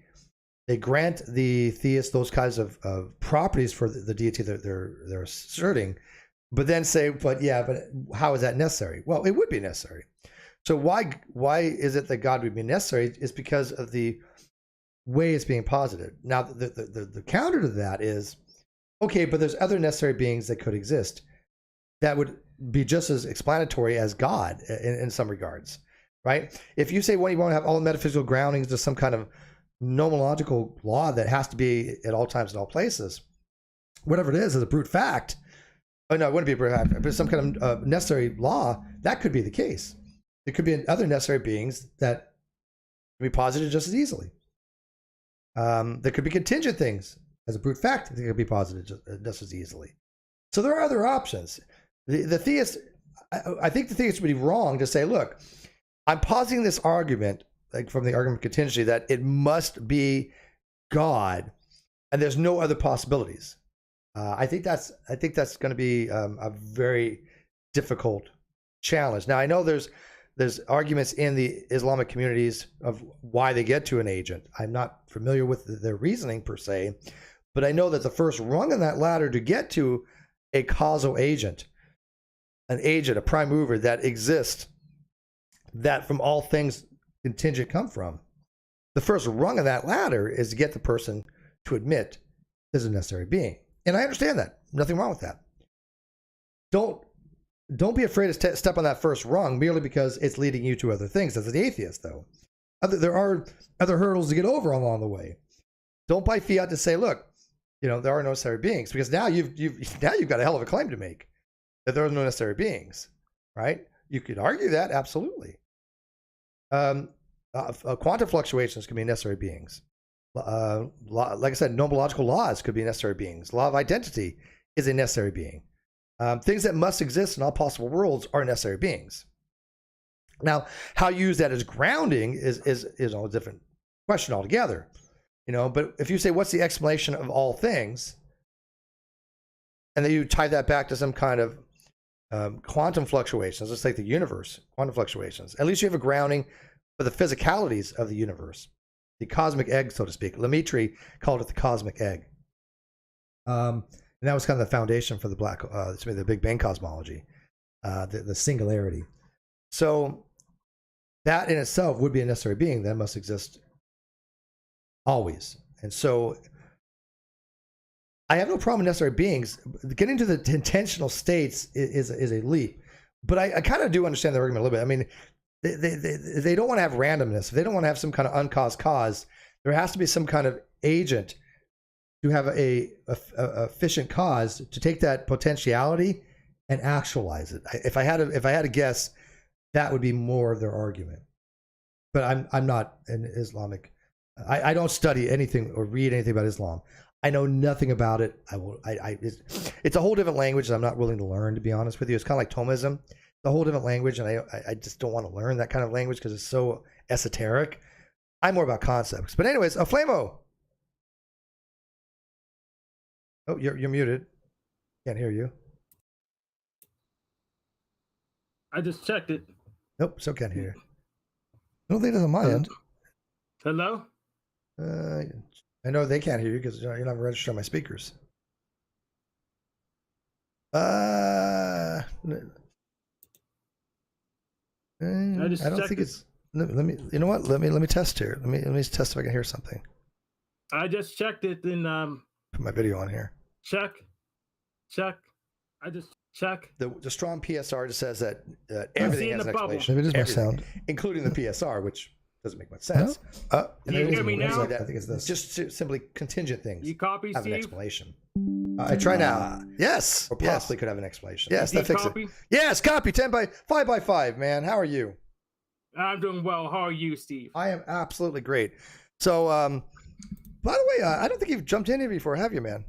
grant the theist those kinds of properties for the deity that they're asserting, but then say, but how is that necessary? Well, it would be necessary. So why is it that God would be necessary? Is because of the way it's being posited. Now, the counter to that is, okay, but there's other necessary beings that could exist that would be just as explanatory as God in some regards, right? If you say, well, you want to have all the metaphysical groundings to some kind of nomological law that has to be at all times and all places, whatever it is a brute fact. Oh no, it wouldn't be a brute fact, but some kind of necessary law, that could be the case. It could be other necessary beings that can be posited just as easily. There could be contingent things as a brute fact that could be posited just as easily. So there are other options. The theist, I think the theist would be wrong to say, look, I'm positing this argument, like from the argument of contingency, that it must be God, and there's no other possibilities. I think that's going to be a very difficult challenge. Now I know there's arguments in the Islamic communities of why they get to an agent. I'm not familiar with their reasoning per se, but I know that the first rung on that ladder to get to a causal agent, a prime mover that exists, that from all things contingent come from, the first rung of that ladder is to get the person to admit there's a necessary being. And I understand that. Nothing wrong with that. Don't be afraid to step on that first rung merely because it's leading you to other things. As an atheist, though, there are other hurdles to get over along the way. Don't buy fiat to say, look, there are no necessary beings, because now you've got a hell of a claim to make that there are no necessary beings, right? You could argue that, absolutely. Quantum fluctuations can be necessary beings. Like I said, nomological laws could be necessary beings. Law of identity is a necessary being. Things that must exist in all possible worlds are necessary beings. Now, how you use that as grounding is a different question altogether. But if you say, what's the explanation of all things, and then you tie that back to some kind of quantum fluctuations, let's take the universe, quantum fluctuations, at least you have a grounding for the physicalities of the universe, the cosmic egg, so to speak. Lemaitre called it the cosmic egg. And that was kind of the foundation for the Big Bang cosmology, the singularity. So that in itself would be a necessary being that must exist always. And so I have no problem with necessary beings. Getting to the intentional states is a leap. But I kind of do understand the argument a little bit. I mean, they don't want to have randomness. If they don't want to have some kind of uncaused cause, there has to be some kind of agent to have a efficient cause to take that potentiality and actualize it. If I had to guess, that would be more of their argument. But I'm not an Islamic. I don't study anything or read anything about Islam. I know nothing about it. It's a whole different language that I'm not willing to learn, to be honest with you. It's kind of like Thomism. It's a whole different language, and I just don't want to learn that kind of language because it's so esoteric. I'm more about concepts. But anyways, Flamo. Oh, you're muted. Can't hear you. I just checked it. Nope, still can't hear you. I don't think it's on my end. Hello? I know they can't hear you because you're not registered on my speakers. I don't think it's. Let me. You know what? Let me test here. Let me test if I can hear something. I just checked it and Put my video on here. Check. I just check. The strong PSR just says that everything has an explanation. Maybe it is my sound, including the PSR, which doesn't make much sense. Can you hear me now? I think it's this. Just simply contingent things. You copy, have Steve? an explanation. I try now. yes, Or possibly could have an explanation. yes, that fixes it. Yes, copy 10 by 5 by 5. Man, how are you? I'm doing well. How are you, Steve? I am absolutely great. So, by the way, I don't think you've jumped in here before, have you, man?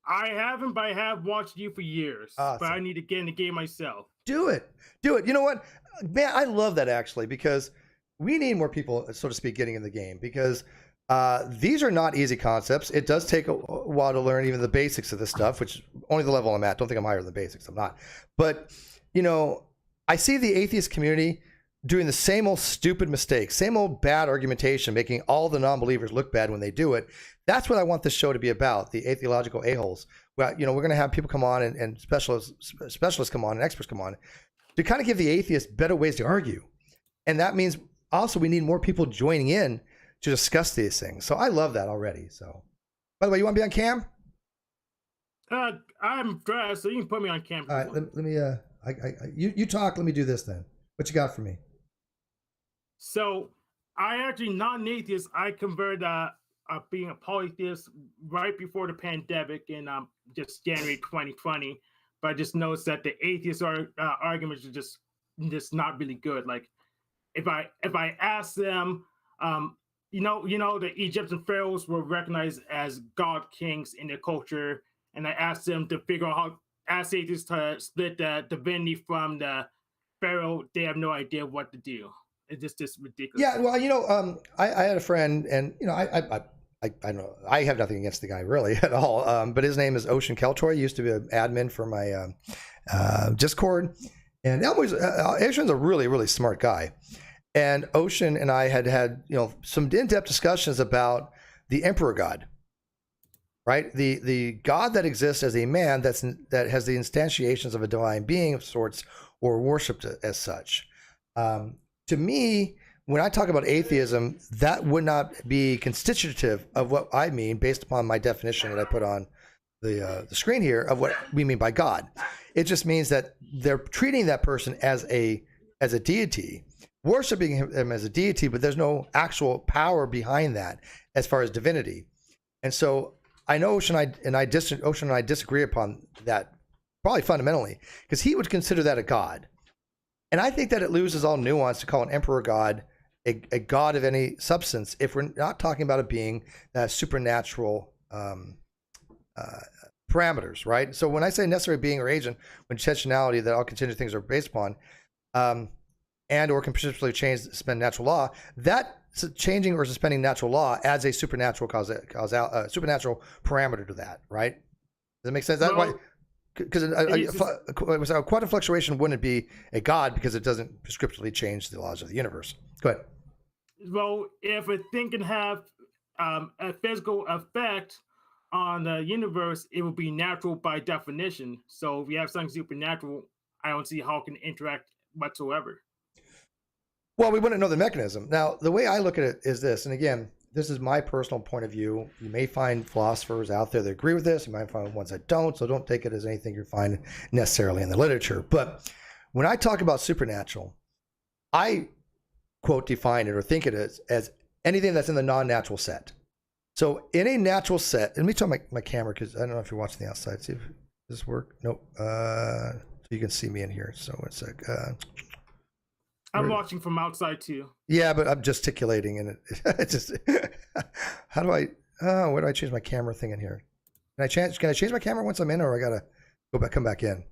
I haven't, but I have watched you for years. Awesome. But I need to get in the game myself. Do it. You know what, man? I love that actually, because we need more people, so to speak, getting in the game. Because These are not easy concepts. It does take a while to learn even the basics of this stuff, which only the level I'm at. Don't think I'm higher than the basics. I'm not. But, I see the atheist community doing the same old stupid mistakes, same old bad argumentation, making all the non-believers look bad when they do it. That's what I want this show to be about, the Atheological Aholes. Well, we're going to have people come on and specialists come on and experts come on to kind of give the atheists better ways to argue. And that means also we need more people joining in to discuss these things. So I love that already. So, by the way, you want to be on cam? I'm dressed, so you can put me on camera. All right, let me. You talk. Let me do this then. What you got for me? So I actually not an atheist. I converted being a polytheist right before the pandemic in just January 2020. But I just noticed that the atheist arguments are just not really good. Like if I ask them, the Egyptian pharaohs were recognized as god kings in their culture, and I asked them to figure out how, ask atheists to split the divinity from the pharaoh. They have no idea what to do. It's just ridiculous. Yeah, well, I had a friend, and I know I have nothing against the guy really at all. But his name is Ocean Keltoy. He used to be an admin for my Discord, and Ocean's a really, really smart guy. And Ocean and I had some in-depth discussions about the Emperor God, right? The God that exists as a man that has the instantiations of a divine being of sorts, or worshipped as such. To me, when I talk about atheism, that would not be constitutive of what I mean based upon my definition that I put on the screen here of what we mean by God. It just means that they're treating that person as a deity, worshiping him as a deity, but there's no actual power behind that as far as divinity. And so I know Ocean and I disagree upon that probably fundamentally, because he would consider that a god. And I think that it loses all nuance to call an emperor god a god of any substance if we're not talking about a being that has supernatural parameters, right? So when I say necessary being or agent, when intentionality that all contingent things are based upon, and or can potentially change suspend natural law, that changing or suspending natural law adds a supernatural supernatural parameter to that, right? Does that make sense? Because a quantum fluctuation wouldn't be a god because it doesn't prescriptively change the laws of the universe. Go ahead. Well, if a thing can have a physical effect on the universe, it would be natural by definition. So if you have something supernatural, I don't see how it can interact whatsoever. Well, we wouldn't know the mechanism. Now, the way I look at it is this, and again, this is my personal point of view. You may find philosophers out there that agree with this. You might find ones that don't, so don't take it as anything you're finding necessarily in the literature. But when I talk about supernatural, I, quote, define it or think it as anything that's in the non-natural set. So in a natural set, let me turn my camera because I don't know if you're watching the outside. See if does this work? Nope. So you can see me in here. So it's like... I'm watching from outside too. Yeah, but I'm gesticulating and it just how do I where do I change my camera thing in here? Can I change my camera once I'm in, or I gotta come back in?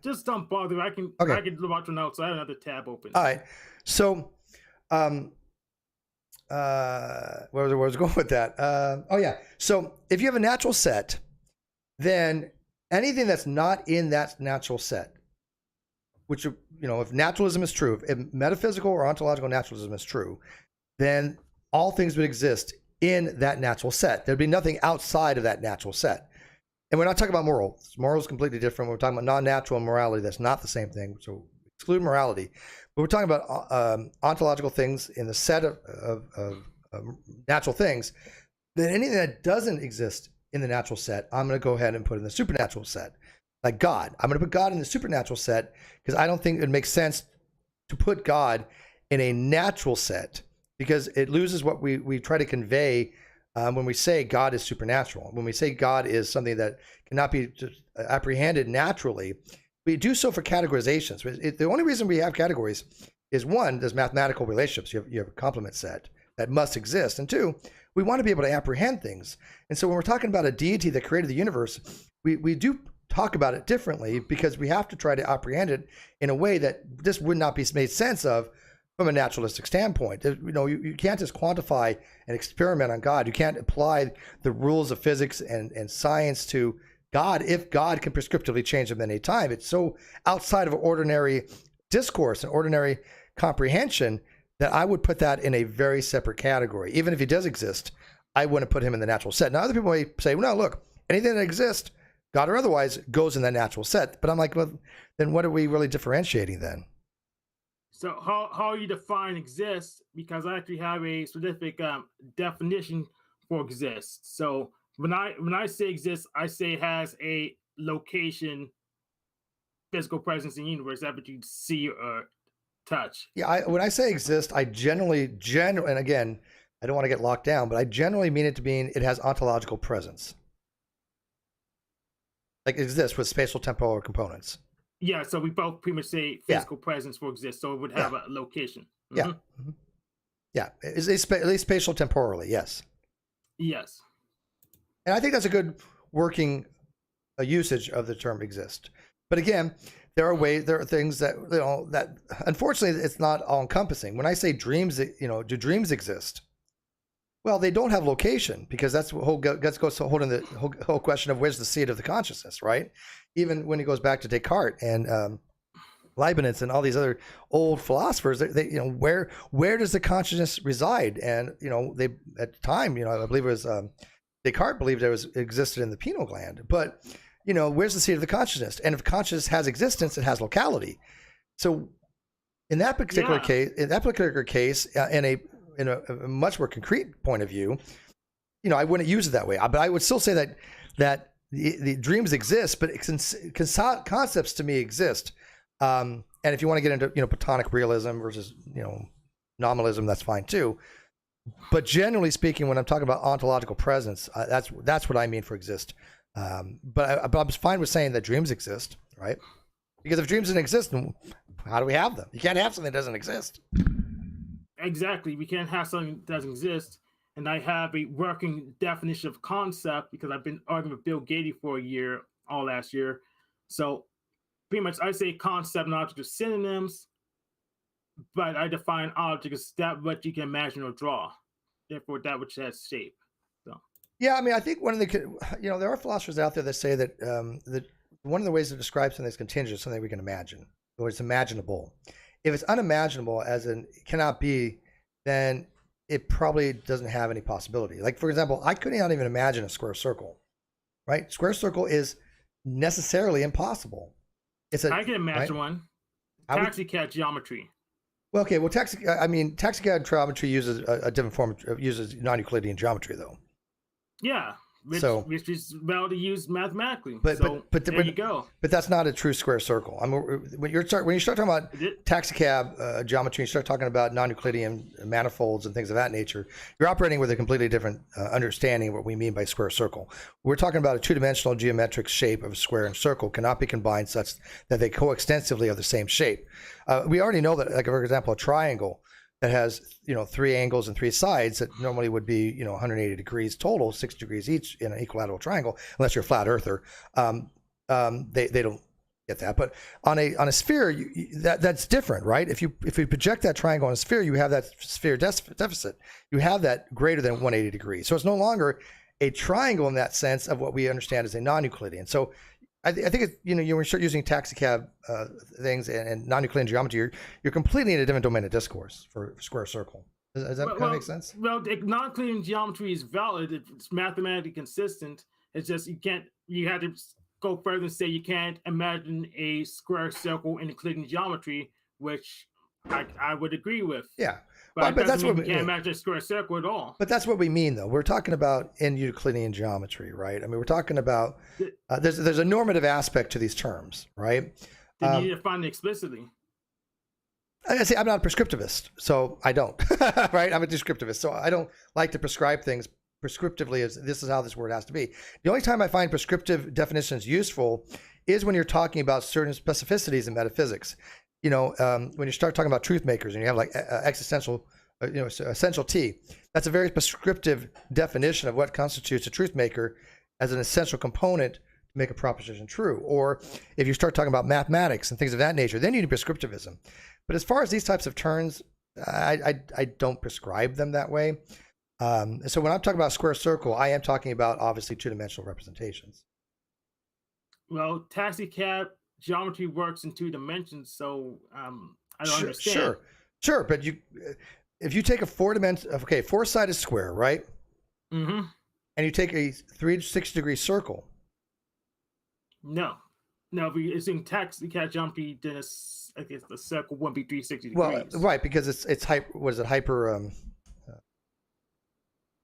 Just don't bother. I can watch from outside. I have another tab open. All right. So where was I going with that? So if you have a natural set, then anything that's not in that natural set, which, if naturalism is true, if metaphysical or ontological naturalism is true, then all things would exist in that natural set. There'd be nothing outside of that natural set. And we're not talking about morals. Moral is completely different. We're talking about non-natural and morality. That's not the same thing. So exclude morality. But we're talking about ontological things in the set of natural things. Then anything that doesn't exist in the natural set, I'm going to go ahead and put in the supernatural set. Like God, I'm going to put God in the supernatural set because I don't think it makes sense to put God in a natural set because it loses what we try to convey when we say God is supernatural. When we say God is something that cannot be apprehended naturally, we do so for categorizations. The only reason we have categories is one, there's mathematical relationships. You have a complement set that must exist. And two, we want to be able to apprehend things. And so when we're talking about a deity that created the universe, we do talk about it differently because we have to try to apprehend it in a way that this would not be made sense of from a naturalistic standpoint. You can't just quantify and experiment on God. You can't apply the rules of physics and science to God if God can prescriptively change them at any time. It's so outside of ordinary discourse and ordinary comprehension that I would put that in a very separate category. Even if he does exist, I wouldn't put him in the natural set. Now, other people may say, well, no, look, anything that exists, God or otherwise, goes in that natural set. But I'm like, well, then what are we really differentiating then? So how you define exists, because I actually have a specific definition for exists. So when I say exists, I say it has a location, physical presence in the universe, that what you see or touch. Yeah, when I say exist, I generally, and again, I don't want to get locked down, but I generally mean it to mean it has ontological presence. Like it exists with spatial temporal components. Yeah, so we both pretty much say physical presence for exist, so it would have a location. Yeah. Mm-hmm. Yeah, at least spatial temporally, yes. Yes. And I think that's a good working usage of the term exist. But again, there are things that, that unfortunately it's not all encompassing. When I say dreams, do dreams exist? Well, they don't have location, because that's what goes to holding the whole question of where's the seat of the consciousness, right? Even when it goes back to Descartes and Leibniz and all these other old philosophers, they where does the consciousness reside? And they at the time, I believe it was Descartes believed it existed in the pineal gland, but where's the seat of the consciousness? And if consciousness has existence, it has locality. So in that particular case, in a much more concrete point of view, I wouldn't use it that way. But I would still say that the dreams exist, but concepts to me exist. And if you want to get into Platonic realism versus nominalism, that's fine too. But generally speaking, when I'm talking about ontological presence, that's what I mean for exist. But I'm fine with saying that dreams exist, right? Because if dreams didn't exist, how do we have them? You can't have something that doesn't exist. Exactly. We can't have something that doesn't exist. And I have a working definition of concept because I've been arguing with Bill Gaty for a year, all last year. So pretty much I say concept and object are synonyms, but I define object as that what you can imagine or draw. Therefore, that which has shape. So. Yeah, I mean, I think one of the, there are philosophers out there that say that that one of the ways to describe something that's contingent is something we can imagine, or it's imaginable. If it's unimaginable, as in cannot be, then it probably doesn't have any possibility. Like, for example, I could not even imagine a square circle, right? Square circle is necessarily impossible. I can imagine one. Taxicab geometry. Well, okay. Well, Taxicab geometry uses a different form. Uses non-Euclidean geometry, though. Yeah, which is well to use mathematically. But there you go. But that's not a true square circle. I mean, when you start talking about Taxicab geometry, you start talking about non-Euclidean manifolds and things of that nature. You're operating with a completely different understanding of what we mean by square circle. We're talking about a two-dimensional geometric shape of a square and circle cannot be combined such that they coextensively are the same shape. We already know that, like, for example, a triangle that has 3 angles and 3 sides that normally would be 180 degrees total, 60 degrees each in an equilateral triangle, unless you're a flat earther. They don't get that. But on a sphere, that's different, right? If you project that triangle on a sphere, you have that sphere deficit. You have that greater than 180 degrees. So it's no longer a triangle in that sense of what we understand as a non-Euclidean. So I think it's, when you start using Taxicab things and non-Euclidean geometry, you're completely in a different domain of discourse for square circle. Does that kind of make sense? Well, non-Euclidean geometry is valid. It's mathematically consistent. It's just you have to go further and say you can't imagine a square circle in Euclidean geometry, which I would agree with. Yeah. But that's what we can't imagine a square circle at all. But that's what we mean, though. We're talking about in Euclidean geometry, right? I mean, we're talking about there's a normative aspect to these terms, right? Then you need to find it explicitly. I say I'm not a prescriptivist, so I don't. Right? I'm a descriptivist, so I don't like to prescribe things prescriptively as this is how this word has to be. The only time I find prescriptive definitions useful is when you're talking about certain specificities in metaphysics. When you start talking about truth makers and you have like existential, essential T, that's a very prescriptive definition of what constitutes a truth maker as an essential component to make a proposition true. Or if you start talking about mathematics and things of that nature, then you need prescriptivism. But as far as these types of terms I don't prescribe them that way. So when I'm talking about square circle, I am talking about obviously two-dimensional representations. Well, taxicab geometry works in 2 dimensions, so I don't understand. Sure, but if you take a four-sided square, right? Mm-hmm. And you take a 360-degree circle. No, if it's in taxicab geometry, then I guess the circle wouldn't be 360 degrees. Well, right, because it's hyper.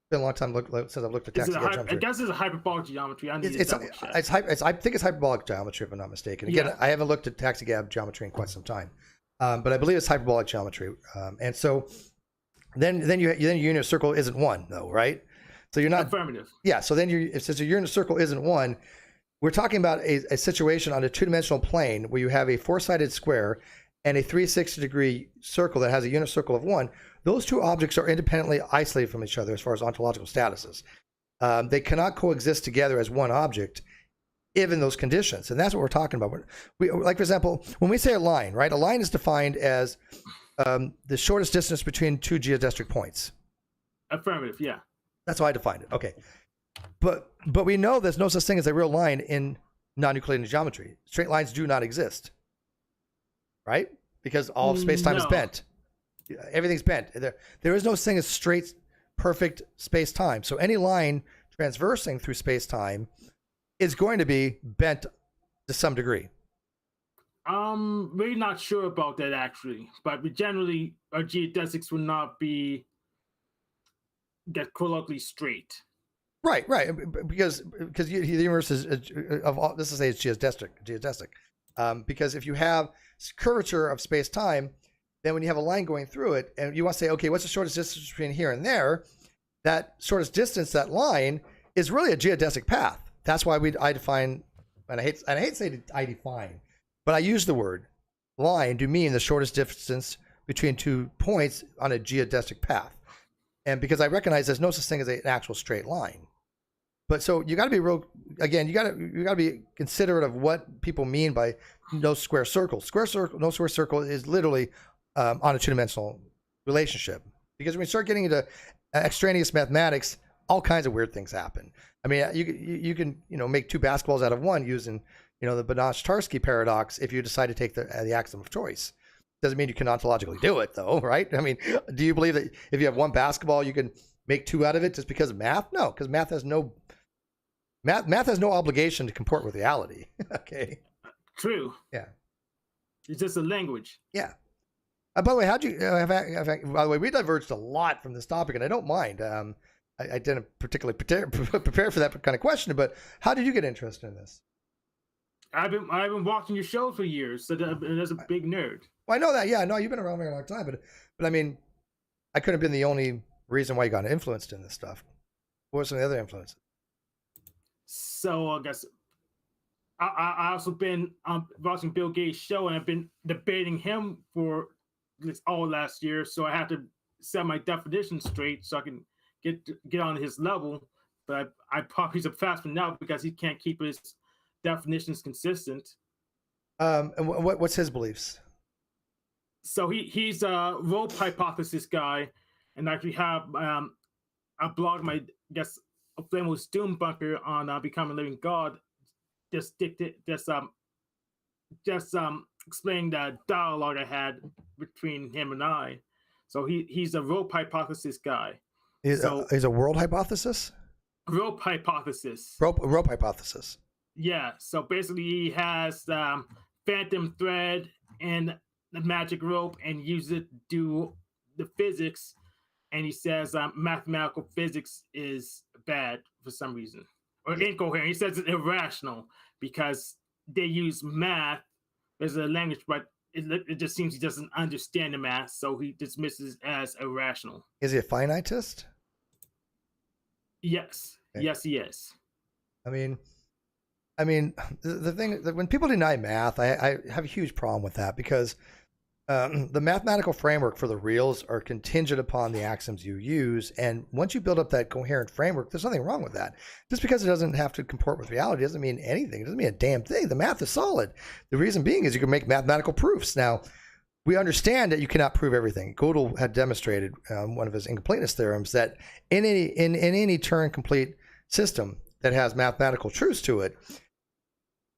It's been a long time since I've looked at taxicab geometry. I guess it's a hyperbolic geometry. I need to double check. I think it's hyperbolic geometry, if I'm not mistaken. Again, I haven't looked at taxicab geometry in quite some time, but I believe it's hyperbolic geometry. And so then your unit circle isn't 1, though, right? So you're not affirmative. Yeah. So then since your unit circle isn't 1, we're talking about a situation on a 2-dimensional plane where you have a 4-sided square and a 360-degree circle that has a unit circle of 1. Those 2 objects are independently isolated from each other as far as ontological statuses. They cannot coexist together as one object, given those conditions, and that's what we're talking about. Like, for example, when we say a line, right? A line is defined as the shortest distance between 2 geodesic points. Affirmative, yeah. That's how I defined it. Okay, but we know there's no such thing as a real line in non-Euclidean geometry. Straight lines do not exist, right? Because all of space-time is bent. Everything's bent. There is no thing as straight, perfect space-time. So any line transversing through space-time is going to be bent to some degree. Really not sure about that, actually. But generally, our geodesics will not be colloquially straight. Right. Because the universe is this is it's geodesic. Because if you have curvature of space-time, then when you have a line going through it, and you want to say, okay, what's the shortest distance between here and there? That shortest distance, that line, is really a geodesic path. That's why I define, and I hate to say I define, but I use the word line to mean the shortest distance between 2 points on a geodesic path. And because I recognize there's no such thing as an actual straight line. But so you got to be you got to be considerate of what people mean by no square circle. No square circle is literally on a 2-dimensional relationship. Because when you start getting into extraneous mathematics, all kinds of weird things happen. I mean, you can make 2 basketballs out of 1 using the Banach-Tarski paradox if you decide to take the axiom of choice. Doesn't mean you can ontologically do it, though, right? I mean, do you believe that if you have 1 basketball, you can make 2 out of it just because of math? No, because math has no obligation to comport with reality. Okay. True. Yeah. It's just a language. Yeah. By the way, by the way, we diverged a lot from this topic, and I don't mind. I didn't particularly prepare for that kind of question, but how did you get interested in this? I've been watching your show for years, so there's a big nerd. Well, I know that. Yeah, no, you've been around a very long time, but I mean, I couldn't have been the only reason why you got influenced in this stuff. What were some of the other influences? So I guess I also been watching Bill Gates' show, and I've been debating him for all last year. So I have to set my definition straight so I can get on his level. But I probably he's a fast one now because he can't keep his definitions consistent. And what's his beliefs? So he's a rope hypothesis guy, and actually have a blog, a Flameless Doom Bunker on Becoming a Living God. Just explaining the dialogue I had between him and I. So he's a rope hypothesis guy. He's a world hypothesis? Rope hypothesis. Rope hypothesis. Yeah. So basically he has phantom thread and the magic rope and use it to do the physics. And he says mathematical physics is bad for some reason. Or incoherent. He says it's irrational because they use math as a language, but it just seems he doesn't understand the math, so he dismisses it as irrational. Is he a finitist? Yes. Okay. Yes, he is. I mean, the thing that when people deny math, I have a huge problem with that because the mathematical framework for the reals are contingent upon the axioms you use. And once you build up that coherent framework, there's nothing wrong with that. Just because it doesn't have to comport with reality doesn't mean anything. It doesn't mean a damn thing. The math is solid. The reason being is you can make mathematical proofs. Now, we understand that you cannot prove everything. Gödel had demonstrated one of his incompleteness theorems that in any Turing complete system that has mathematical truths to it,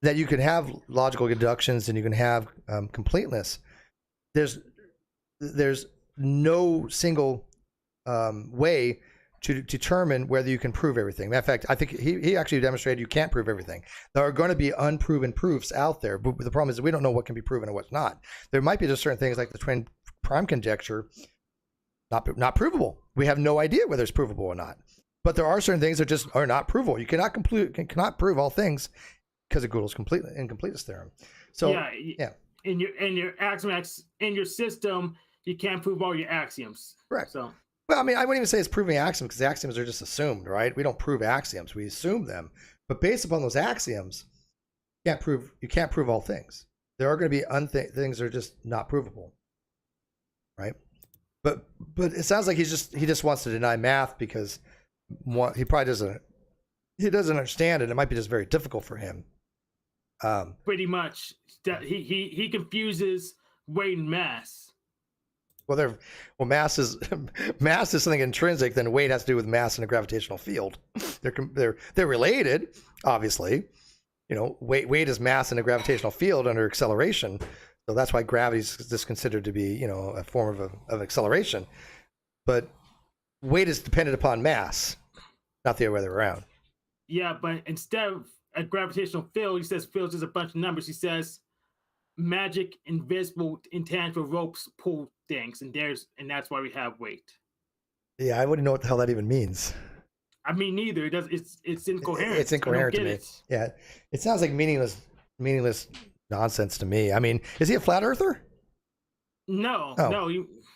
that you can have logical deductions and you can have completeness. There's no single way to determine whether you can prove everything. Matter of fact, I think he actually demonstrated you can't prove everything. There are going to be unproven proofs out there, but the problem is that we don't know what can be proven and what's not. There might be just certain things like the twin prime conjecture not provable. We have no idea whether it's provable or not. But there are certain things that just are not provable. You cannot prove all things because of Gödel's incompleteness theorem. So yeah. In your axioms in your system, you can't prove all your axioms. Correct. So. Well, I mean, I wouldn't even say it's proving axioms because axioms are just assumed, right? We don't prove axioms; we assume them. But based upon those axioms, you can't prove all things. There are going to be things that are just not provable, right? But it sounds like he just wants to deny math because he probably doesn't understand it. It might be just very difficult for him. Pretty much, he confuses weight and mass. Well, mass is something intrinsic. Then weight has to do with mass in a gravitational field. They're related, obviously. You know, weight is mass in a gravitational field under acceleration. So that's why gravity is just considered to be, you know, a form of acceleration. But weight is dependent upon mass, not the other way around. Yeah, but instead of a gravitational field, he says fields is a bunch of numbers. He says magic, invisible, intangible ropes pull things, and that's why we have weight. Yeah, I wouldn't know what the hell that even means. I mean, neither. It does. It's incoherent. It's incoherent to me. Yeah, it sounds like meaningless nonsense to me. I mean, is he a flat earther? No,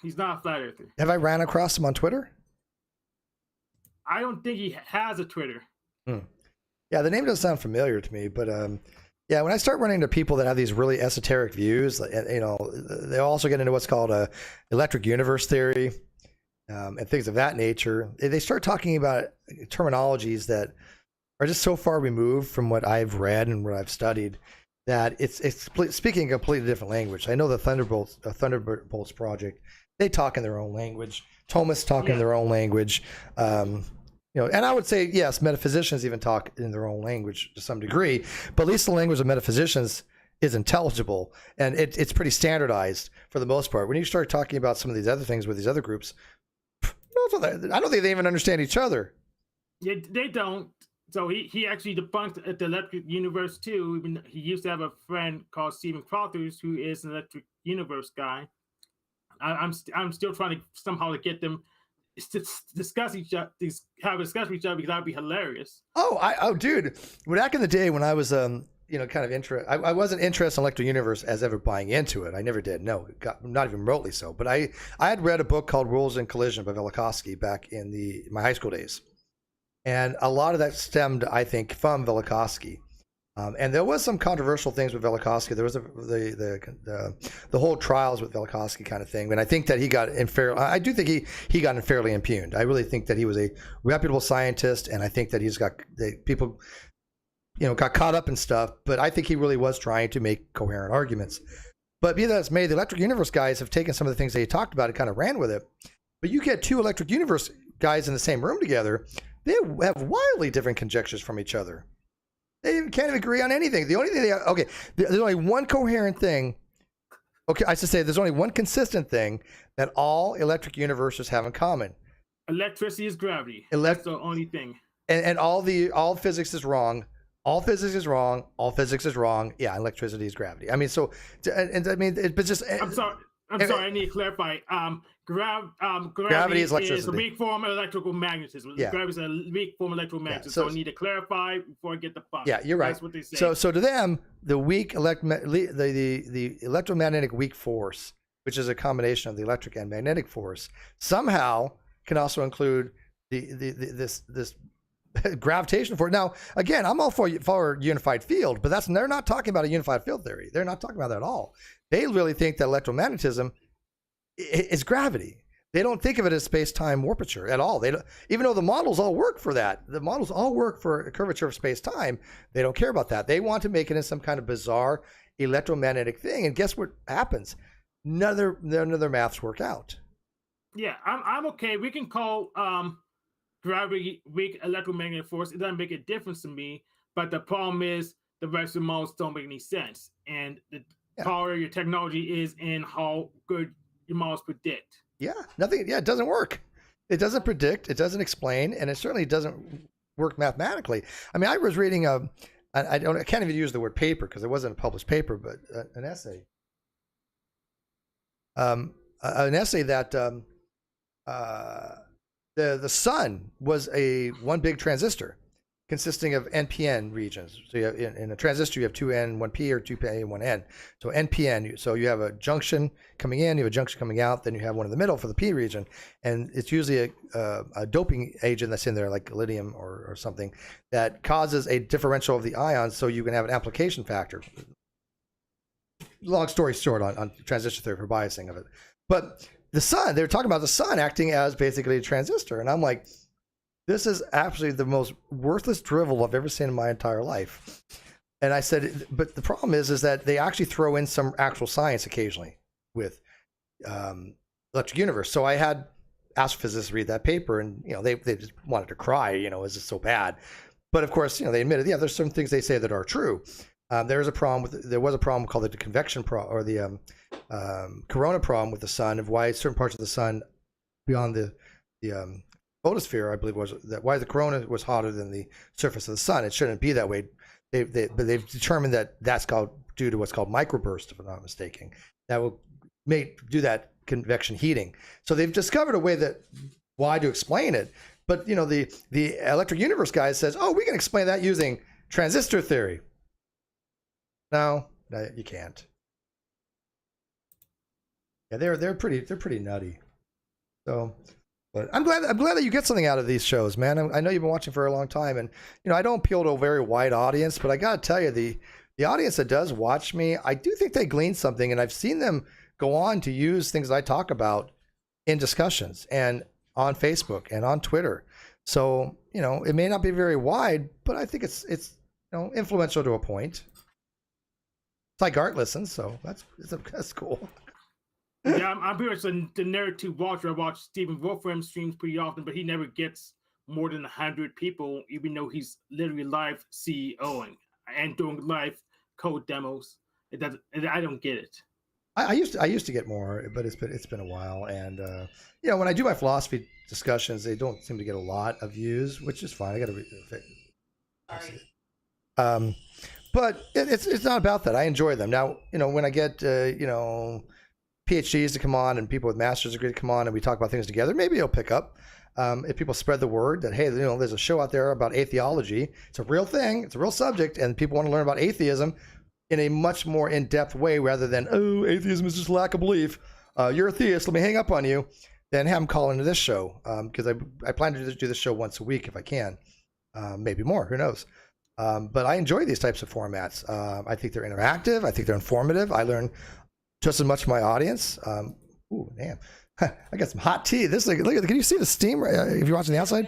he's not a flat earther. Have I ran across him on Twitter? I don't think he has a Twitter. Yeah, the name doesn't sound familiar to me, but yeah, when I start running into people that have these really esoteric views, you know, they also get into what's called a electric universe theory and things of that nature. They start talking about terminologies that are just so far removed from what I've read and what I've studied that it's speaking a completely different language. I know the Thunderbolts project, they talk in their own language. Thomas talk in their own language. You know, and I would say, yes, metaphysicians even talk in their own language to some degree, but at least the language of metaphysicians is intelligible and it's pretty standardized for the most part. When you start talking about some of these other things with these other groups, I don't think they even understand each other. Yeah, they don't. So he actually debunked the electric universe too. Even he used to have a friend called Stephen Crothers who is an electric universe guy. I'm still trying to somehow to get them to discuss each other, have a discussion with each other, because that'd be hilarious. Dude, back in the day when I was kind of interested, I wasn't interested in electric universe as ever buying into it. I never did. No, not even remotely so. But I had read a book called Rules and Collision by Velikovsky back in my high school days, and a lot of that stemmed, I think, from Velikovsky. And there was some controversial things with Velikovsky. There was the whole trials with Velikovsky kind of thing, and I think that he got I do think he got unfairly impugned. I really think that he was a reputable scientist, and I think that people, got caught up in stuff. But I think he really was trying to make coherent arguments. But be that as may, the electric universe guys have taken some of the things that he talked about and kind of ran with it. But you get two electric universe guys in the same room together, they have wildly different conjectures from each other. They can't even agree on anything. The only thing there's only one coherent thing. Okay, I should say there's only one consistent thing that all electric universes have in common. Electricity is gravity. That's the only thing. And all physics is wrong. All physics is wrong. All physics is wrong. Yeah, electricity is gravity. I mean, so, and I mean, but just. I'm sorry. I need to clarify. Gravity is electricity. Is a weak form of electrical magnetism. Yeah. Gravity is a weak form of electrical magnetism. So I need to clarify before I get the fuck. Yeah, you're right. That's what they say. So to them, the weak the electromagnetic weak force, which is a combination of the electric and magnetic force, somehow can also include this gravitational force. Now, again, I'm all for unified field, but they're not talking about a unified field theory. They're not talking about that at all. They really think that electromagnetism is gravity. They don't think of it as space-time warpature at all. They don't, even though the models all work for that. The models all work for a curvature of space-time. They don't care about that. They want to make it in some kind of bizarre electromagnetic thing. And guess what happens? none of their maths work out. Yeah, I'm okay. We can call gravity weak electromagnetic force. It doesn't make a difference to me. But the problem is the rest of the models don't make any sense. And the power of your technology is in how good your models predict. Yeah, nothing. Yeah, it doesn't work. It doesn't predict. It doesn't explain, and it certainly doesn't work mathematically. I mean, I was reading I can't even use the word paper because it wasn't a published paper, but an essay. An essay that the sun was one big transistor consisting of NPN regions. So you have, in a transistor, you have 2N, 1P, or 2P and 1N. So NPN, so you have a junction coming in, you have a junction coming out, then you have one in the middle for the P region. And it's usually a doping agent that's in there, like lithium or something, that causes a differential of the ions so you can have an application factor. Long story short on transistor theory for biasing of it. But the sun, they were talking about the sun acting as basically a transistor. And I'm like, this is absolutely the most worthless drivel I've ever seen in my entire life. And I said, but the problem is that they actually throw in some actual science occasionally with electric universe. So I had astrophysicists read that paper, and they just wanted to cry. Is this so bad? But of course, they admitted, there's some things they say that are true. There was a problem called the convection problem, or the corona problem with the sun, of why certain parts of the sun beyond the photosphere, I believe, was that why the corona was hotter than the surface of the sun. It shouldn't be that way. But they've determined that that's due to what's called microburst, if I'm not mistaken. That will do that convection heating. So they've discovered a way why to explain it. But the electric universe guy says, oh, we can explain that using transistor theory. No, you can't. Yeah, they're pretty nutty. So. But I'm glad that you get something out of these shows, man. I know you've been watching for a long time, and I don't appeal to a very wide audience, but I gotta tell you, the audience that does watch me, I do think they glean something, and I've seen them go on to use things I talk about in discussions and on Facebook and on Twitter. So it may not be very wide, but I think it's influential to a point. It's like Art listens, so that's cool. Yeah, I'm pretty much the narrative watcher. I watch Stephen Wolfram streams pretty often, but he never gets more than 100 people, even though he's literally live CEOing and doing live code demos. I don't get it. I used to get more, but it's been a while. And when I do my philosophy discussions, they don't seem to get a lot of views, which is fine. I got to read it. Sorry. But it's not about that. I enjoy them. Now, when I get PhDs to come on and people with master's degree to come on and we talk about things together, maybe it'll pick up. If people spread the word that, hey, there's a show out there about atheology. It's a real thing. It's a real subject. And people want to learn about atheism in a much more in-depth way rather than, oh, atheism is just lack of belief. You're a theist. Let me hang up on you. Then have them call into this show. Because I plan to do this show once a week if I can. Maybe more. Who knows? But I enjoy these types of formats. I think they're interactive. I think they're informative. I learn just as much from my audience. Ooh, damn. I got some hot tea. Look at, can you see the steam if you're watching the outside?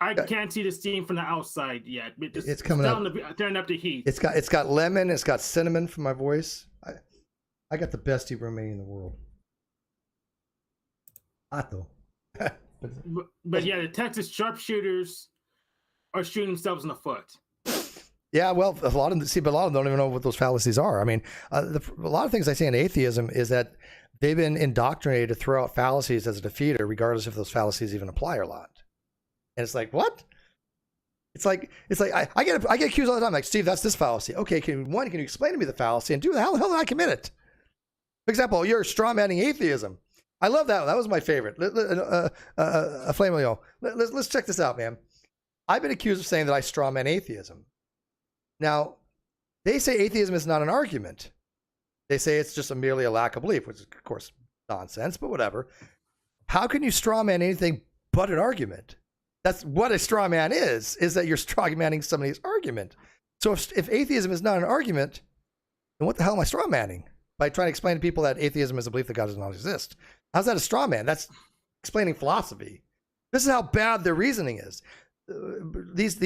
I can't see the steam from the outside yet. It's coming up. Turn up the heat. It's got lemon. It's got cinnamon for my voice. I got the best roommate in the world. Hot though. but yeah, the Texas sharpshooters are shooting themselves in the foot. Yeah, well, a lot of them don't even know what those fallacies are. I mean, a lot of things I say in atheism is that they've been indoctrinated to throw out fallacies as a defeater, regardless if those fallacies even apply or not. And it's like, what? It's like I get accused all the time. Like, Steve, that's this fallacy. Okay, can you explain to me the fallacy? And how the hell did I commit it? For example, you're straw manning atheism. I love that one. That was my favorite. A flame Leo. Let's check this out, man. I've been accused of saying that I straw man atheism. Now, they say atheism is not an argument. They say it's just merely a lack of belief, which is, of course, nonsense, but whatever. How can you straw man anything but an argument? That's what a straw man is that you're straw manning somebody's argument. So if atheism is not an argument, then what the hell am I straw manning? By trying to explain to people that atheism is a belief that God does not exist. How's that a straw man? That's explaining philosophy. This is how bad their reasoning is. These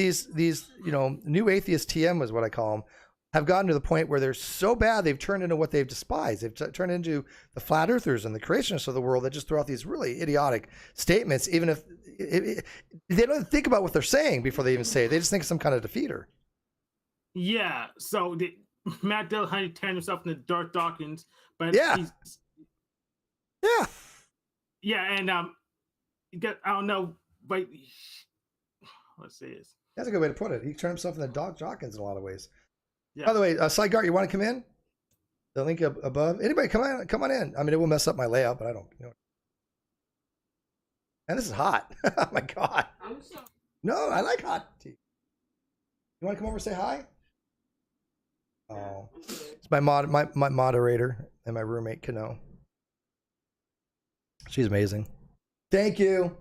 new atheist TM is what I call them, have gotten to the point where they're so bad they've turned into what they've despised. They've turned into the flat earthers and the creationists of the world that just throw out these really idiotic statements, even if they don't think about what they're saying before they even say it. They just think it's some kind of defeater. Yeah. So Matt Dillahunty turned himself into Darth Dawkins, but Yeah. And I don't know, but let's see this. That's a good way to put it. He turned himself into Darth Dawkins in a lot of ways. Yeah. By the way, Sidegard, you want to come in? The link above. Anybody, come on in. I mean, it will mess up my layout, but I don't. And this is hot. Oh my god. No, I like hot tea. You want to come over and say hi? Oh, it's my moderator and my roommate Kano. She's amazing. Thank you.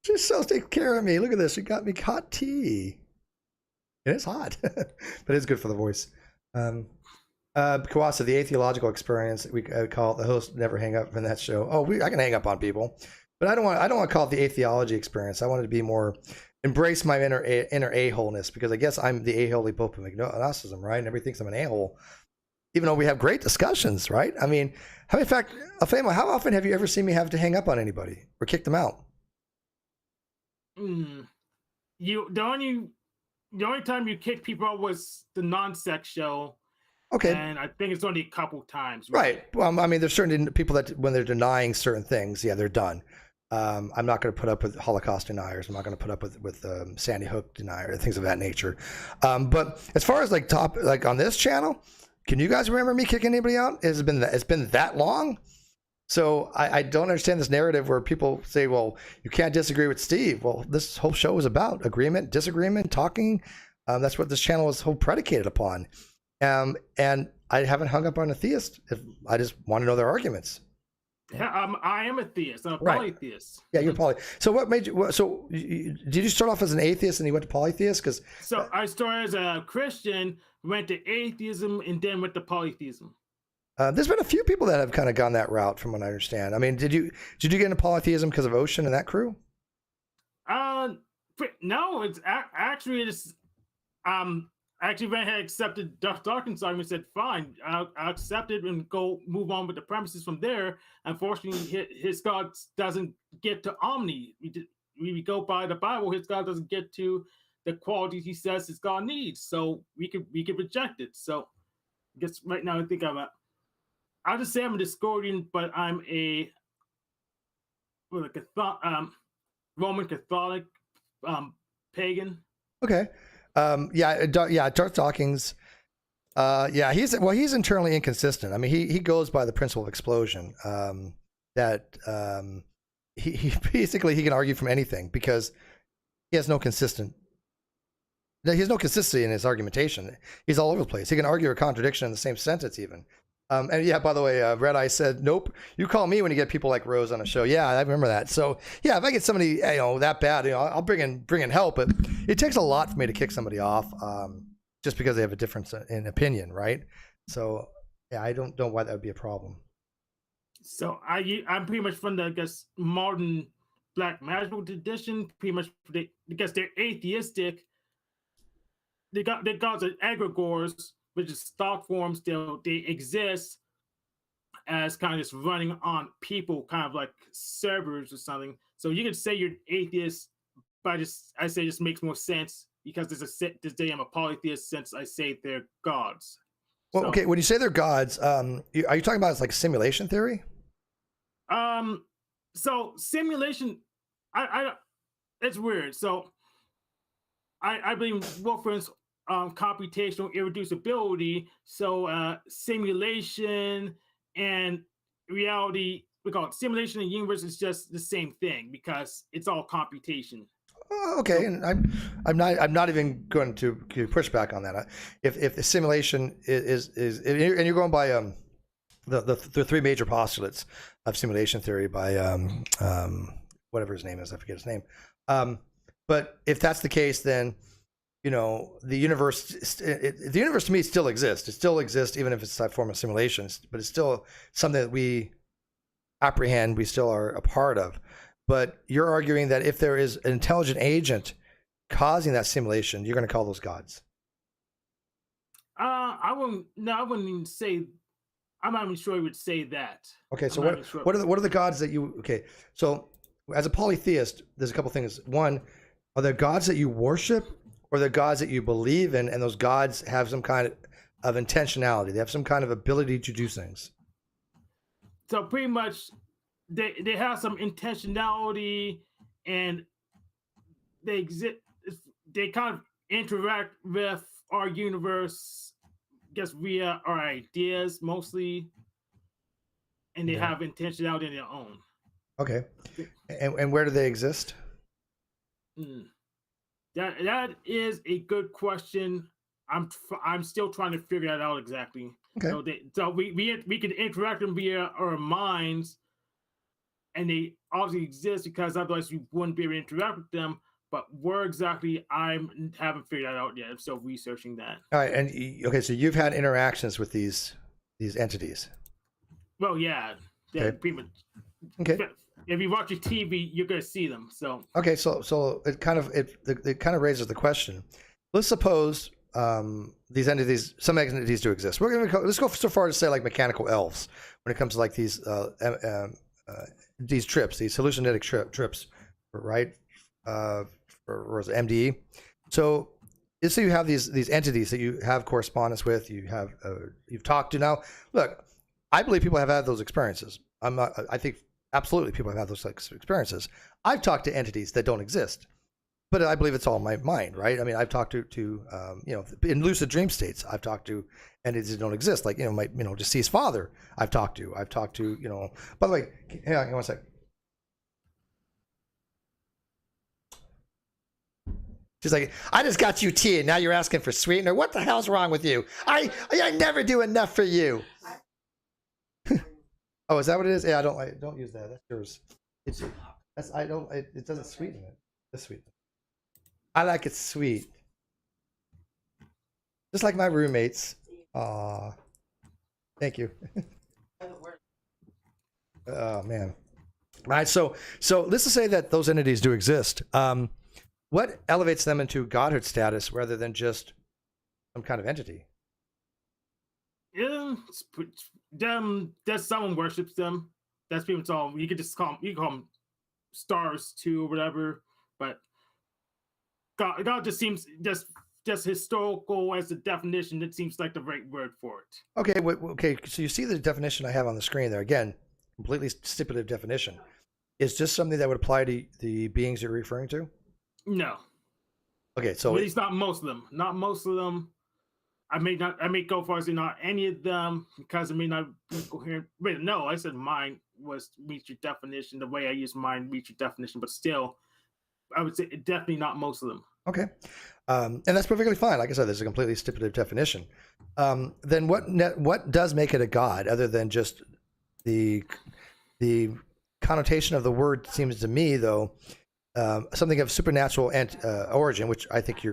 She's so taking care of me. Look at this. She got me hot tea. It is hot, but it's good for the voice. Kawasa, the atheological experience, we call it. The host never hang up in that show. I can hang up on people, but I don't want to call it the atheology experience. I wanted to be more embrace my inner a-holeness, because I guess I'm the a-holy pope of agnosticism, right? And everybody thinks I'm an a-hole, even though we have great discussions, right? I mean, in fact, Afema, how often have you ever seen me have to hang up on anybody or kick them out? The only time you kicked people out was the non-sex show. Okay. And I think it's only a couple times. Right. Well, I mean, there's certain people that when they're denying certain things, yeah, they're done. I'm not going to put up with Holocaust deniers. I'm not going to put up with Sandy Hook deniers, things of that nature. But as far as like on this channel, can you guys remember me kicking anybody out? It's been that long. So I don't understand this narrative where people say, well, you can't disagree with Steve. Well, this whole show is about agreement, disagreement, talking. That's what this channel is whole predicated upon. And I haven't hung up on a theist. I just want to know their arguments. Yeah, I am a theist. I'm a polytheist. Yeah, you're poly. So what made you? So did you start off as an atheist and you went to polytheist? So I started as a Christian, went to atheism, and then went to polytheism. There's been a few people that have kind of gone that route, from what I understand. I mean, did you get into polytheism because of Ocean and that crew? No, it's actually just actually went ahead and accepted Dawkins' argument, said, fine, I'll accept it and move on with the premises from there. Unfortunately, his God doesn't get to omni. We go by the Bible, his God doesn't get to the qualities he says his God needs. So we could reject it. So I guess right now I think I'll just say I'm a Discordian, but I'm a Roman Catholic pagan. Okay. Darth Dawkins. He's internally inconsistent. I mean, he goes by the principle of explosion. He basically he can argue from anything because he has no consistency in his argumentation. He's all over the place. He can argue a contradiction in the same sentence even. And yeah, by the way, Red Eye said, nope, you call me when you get people like Rose on a show. Yeah, I remember that. So yeah, if I get somebody, that bad, I'll bring in help, but it takes a lot for me to kick somebody off, just because they have a difference in opinion. Right. So yeah, I don't know why that would be a problem. So I'm pretty much from the, modern black magical tradition, pretty much because they're atheistic. They got their gods are egregores, which is thought forms. They exist as kind of just running on people, kind of like servers or something. So you could say you're an atheist, but I say it just makes more sense because today I'm a polytheist since I say they're gods. Well, okay, when you say they're gods, are you talking about it's like simulation theory? So simulation, it's weird. So I believe Wolfram's computational irreducibility. So simulation and reality, we call it simulation and universe is just the same thing because it's all computation. Okay, and I'm not even going to push back on that. If the simulation is and you're going by the three major postulates of simulation theory by whatever his name is, I forget his name. But if that's the case, then the universe to me still exists. It still exists even if it's a form of simulations, but it's still something that we apprehend. We still are a part of. But you're arguing that if there is an intelligent agent causing that simulation, you're going to call those gods. I wouldn't. No, I wouldn't even say. I'm not even sure he would say that. Okay, so I'm not even sure. what are the gods that you? Okay, so as a polytheist, there's a couple things. One, are there gods that you worship, or the gods that you believe in, and those gods have some kind of intentionality? They have some kind of ability to do things. So pretty much, they have some intentionality, and they exist. They kind of interact with our universe, I guess via our ideas mostly, and they have intentionality in their own. Okay, and where do they exist? That is a good question. I'm still trying to figure that out exactly. Okay. So we can interact them via our minds, and they obviously exist because otherwise you wouldn't be able to interact with them. But where exactly, I haven't figured that out yet. I'm still researching that. All right, and okay, so you've had interactions with these entities. Well, yeah, Okay. pretty much. Okay. If you watch your TV, you're gonna see them. So okay, so it kind of raises the question. Let's suppose these entities, some entities do exist. Let's go so far as to say like mechanical elves when it comes to like these trips, these hallucinogenic trips, right? Or MDE. So you have these entities that you have correspondence with, you've talked to. Now, look, I believe people have had those experiences. I think absolutely people have had those experiences. I've talked to entities that don't exist, but I believe it's all in my mind, right? I mean, I've talked to in lucid dream states, I've talked to entities that don't exist, like my deceased father. I've talked to. By the way, hang on one sec. She's like, I just got you tea, and now you're asking for sweetener. What the hell's wrong with you? I never do enough for you. Oh, is that what it is? Yeah, I don't use that. That's yours. It doesn't sweeten it. It's sweet. I like it sweet. Just like my roommates. Aw. Thank you. Oh man. All right, so let's just say that those entities do exist. What elevates them into godhood status rather than just some kind of entity? Yeah, that someone worships them. That's pretty much all. You could call them stars too, or whatever. But God just seems just historical as a definition. It seems like the right word for it. Okay, okay. So you see the definition I have on the screen there. Again, completely stipulative definition. Is this something that would apply to the beings you're referring to? No. Okay, so at least not most of them. Not most of them. I may go far as say not any of them because it may not be coherent. Wait, no, I said mine was meets your definition. The way I use mine meets your definition, but still, I would say definitely not most of them. Okay, and that's perfectly fine. Like I said, there's a completely stipulative definition. Then what does make it a god other than just the connotation of the word? Seems to me though. Something of supernatural origin, which I think you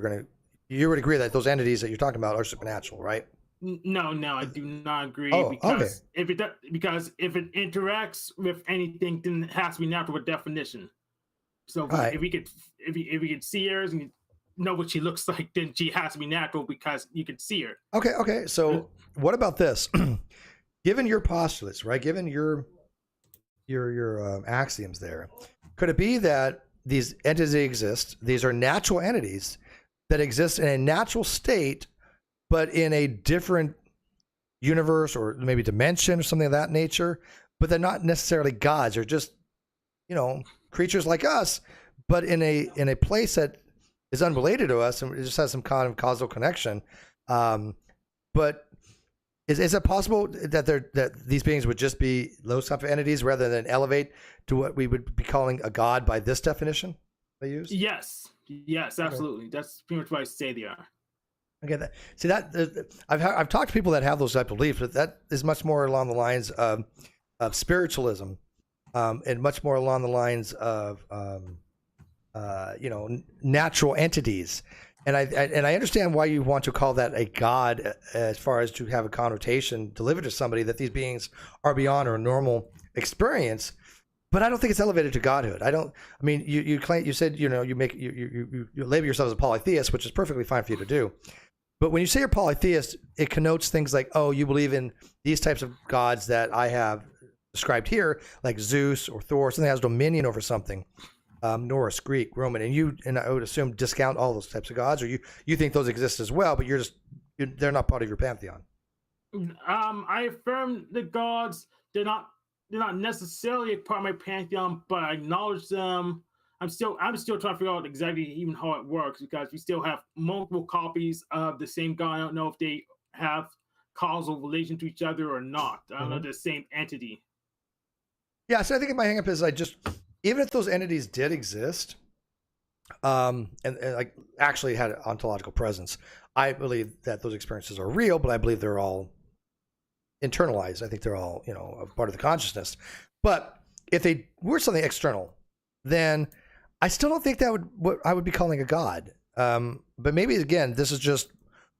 would agree that those entities that you're talking about are supernatural, right? No, I do not agree. Oh, because if it interacts with anything, then it has to be natural with definition. So if we could see her and know what she looks like, then she has to be natural because you can see her. Okay. So what about this? Given your postulates, right? Given your axioms there, could it be that these entities exist? These are natural entities that exist in a natural state, but in a different universe or maybe dimension or something of that nature. But they're not necessarily gods. They're just, creatures like us, but in a place that is unrelated to us and it just has some kind of causal connection. But is it possible that these beings would just be those type of entities rather than elevate to what we would be calling a god by this definition they use? Yes, absolutely. Okay. That's pretty much what I say they are. Okay, I've talked to people that have those type of beliefs, but that is much more along the lines of spiritualism, and much more along the lines of natural entities. And I understand why you want to call that a god, as far as to have a connotation delivered to somebody that these beings are beyond our normal experience. but I don't think it's elevated to godhood. I mean, you claim, you said, you label yourself as a polytheist, which is perfectly fine for you to do. But when you say you're polytheist, it connotes things like, oh, you believe in these types of gods that I have described here, like Zeus or Thor, something that has dominion over something. Norse, Greek, Roman, and I would assume discount all those types of gods, or you think those exist as well, but they're not part of your pantheon. I affirm the gods. They're not necessarily a part of my pantheon, but I acknowledge them. I'm still trying to figure out exactly even how it works, because we still have multiple copies of the same god. I don't know if they have causal relation to each other or not. I don't know, the same entity. Yeah, so I think my hang up is even if those entities did exist, and like actually had an ontological presence, I believe that those experiences are real, but I believe they're all internalized. I think they're all, a part of the consciousness. But if they were something external, then I still don't think what I would be calling a god. But maybe again, this is just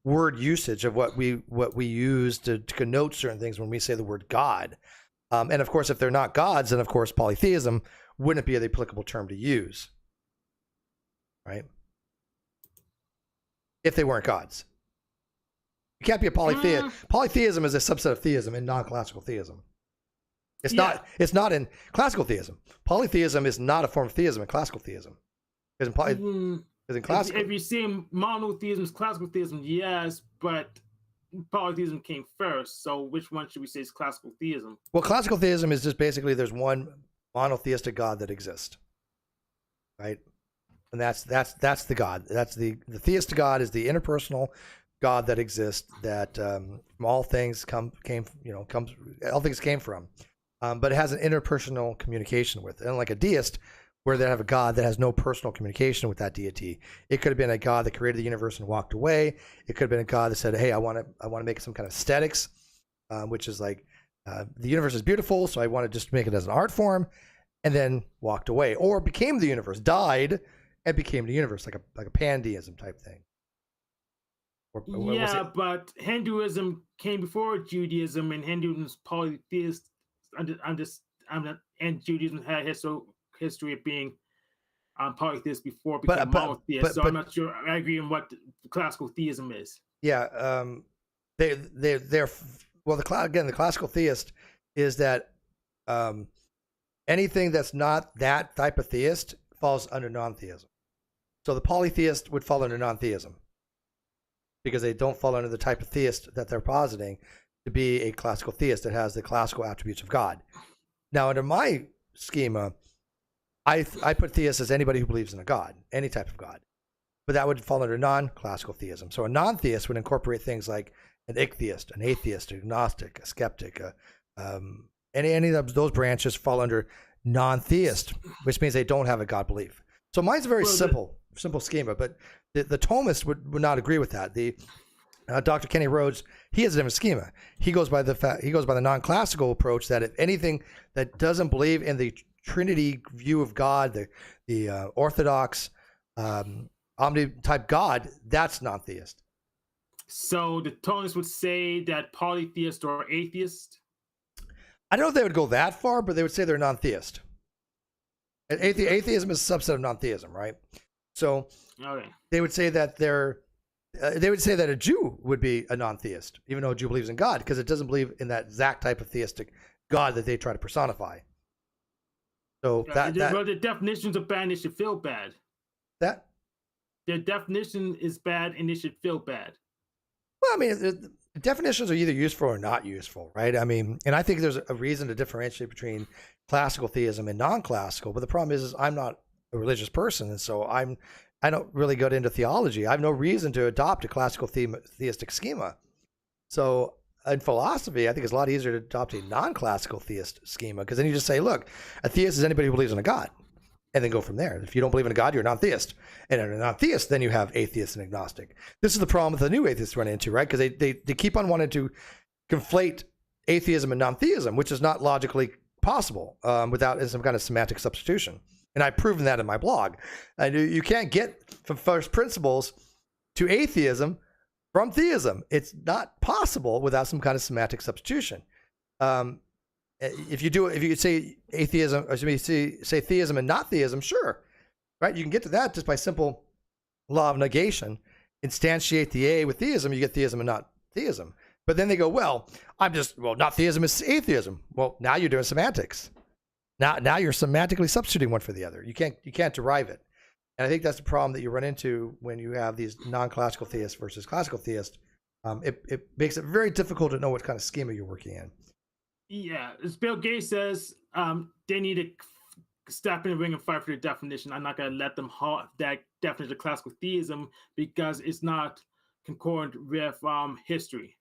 word usage of what we use to connote certain things when we say the word God. And of course, if they're not gods, then of course polytheism wouldn't be the applicable term to use, right? If they weren't gods. You can't be a polytheist. Polytheism is a subset of theism in non-classical theism. It's not in classical theism. Polytheism is not a form of theism in classical theism. Because in classical, if you see monotheism is classical theism, yes, but polytheism came first. So which one should we say is classical theism? Well, classical theism is just basically there's one monotheistic God that exists, right? And that's the God. That's the theistic God is the interpersonal God that exists, that from all things all things came from, but it has an interpersonal communication with it. And like a deist, where they have a God that has no personal communication with that deity. It could have been a God that created the universe and walked away. It could have been a God that said, "Hey, I want to make some kind of aesthetics, which is like the universe is beautiful, so I want to just make it as an art form," and then walked away, or became the universe, died and became the universe, like a pantheism type thing. But Hinduism came before Judaism, and Hinduism is polytheist. And Judaism had history of being polytheist before becoming monotheist. So I'm not sure I agree on what the classical theism is. Yeah, the classical theist is that anything that's not that type of theist falls under non-theism. So the polytheist would fall under non-theism, because they don't fall under the type of theist that they're positing to be a classical theist that has the classical attributes of God. Now, under my schema, I put theist as anybody who believes in a God, any type of God. But that would fall under non-classical theism. So a non-theist would incorporate things like an ichtheist, an atheist, an agnostic, a skeptic. Any of those branches fall under non-theist, which means they don't have a God belief. So mine's a very simple schema, but the Thomist would not agree with that. The Dr. Kenny Rhodes, he has a different schema. He goes by the non-classical approach that if anything that doesn't believe in the Trinity view of God, the Orthodox omni-type God, that's non-theist. So the Thomist would say that polytheist or atheist? I don't know if they would go that far, but they would say they're non-theist. Atheism is a subset of non-theism, right? So they would say that a Jew would be a non-theist, even though a Jew believes in God, because it doesn't believe in that exact type of theistic God that they try to personify. So the definitions of bad and it should feel bad. The definition is bad and it should feel bad. Well, I mean, the definitions are either useful or not useful, right? I mean, and I think there's a reason to differentiate between classical theism and non-classical, but the problem is I'm not a religious person, and so I don't really go into theology. I have no reason to adopt a classical theistic schema. So in philosophy, I think it's a lot easier to adopt a non-classical theist schema, because then you just say, look, a theist is anybody who believes in a God, and then go from there. If you don't believe in a God, you're a non-theist. And a non-theist, then you have atheist and agnostic. This is the problem that the new atheists run into, right? Because they keep on wanting to conflate atheism and non-theism, which is not logically possible without some kind of semantic substitution. And I've proven that in my blog. And you can't get from first principles to atheism from theism. It's not possible without some kind of semantic substitution. If you could say atheism, or say theism and not theism, sure, right? You can get to that just by simple law of negation. Instantiate the A with theism, you get theism and not theism. But then they go, well, not theism is atheism. Well, now you're doing semantics. Now you're semantically substituting one for the other. You can't derive it. And I think that's the problem that you run into when you have these non-classical theists versus classical theists. It makes it very difficult to know what kind of schema you're working in. Yeah, as Bill Gates says, they need to step in the ring and fight for the definition. I'm not going to let them halt that definition of classical theism because it's not concordant with history.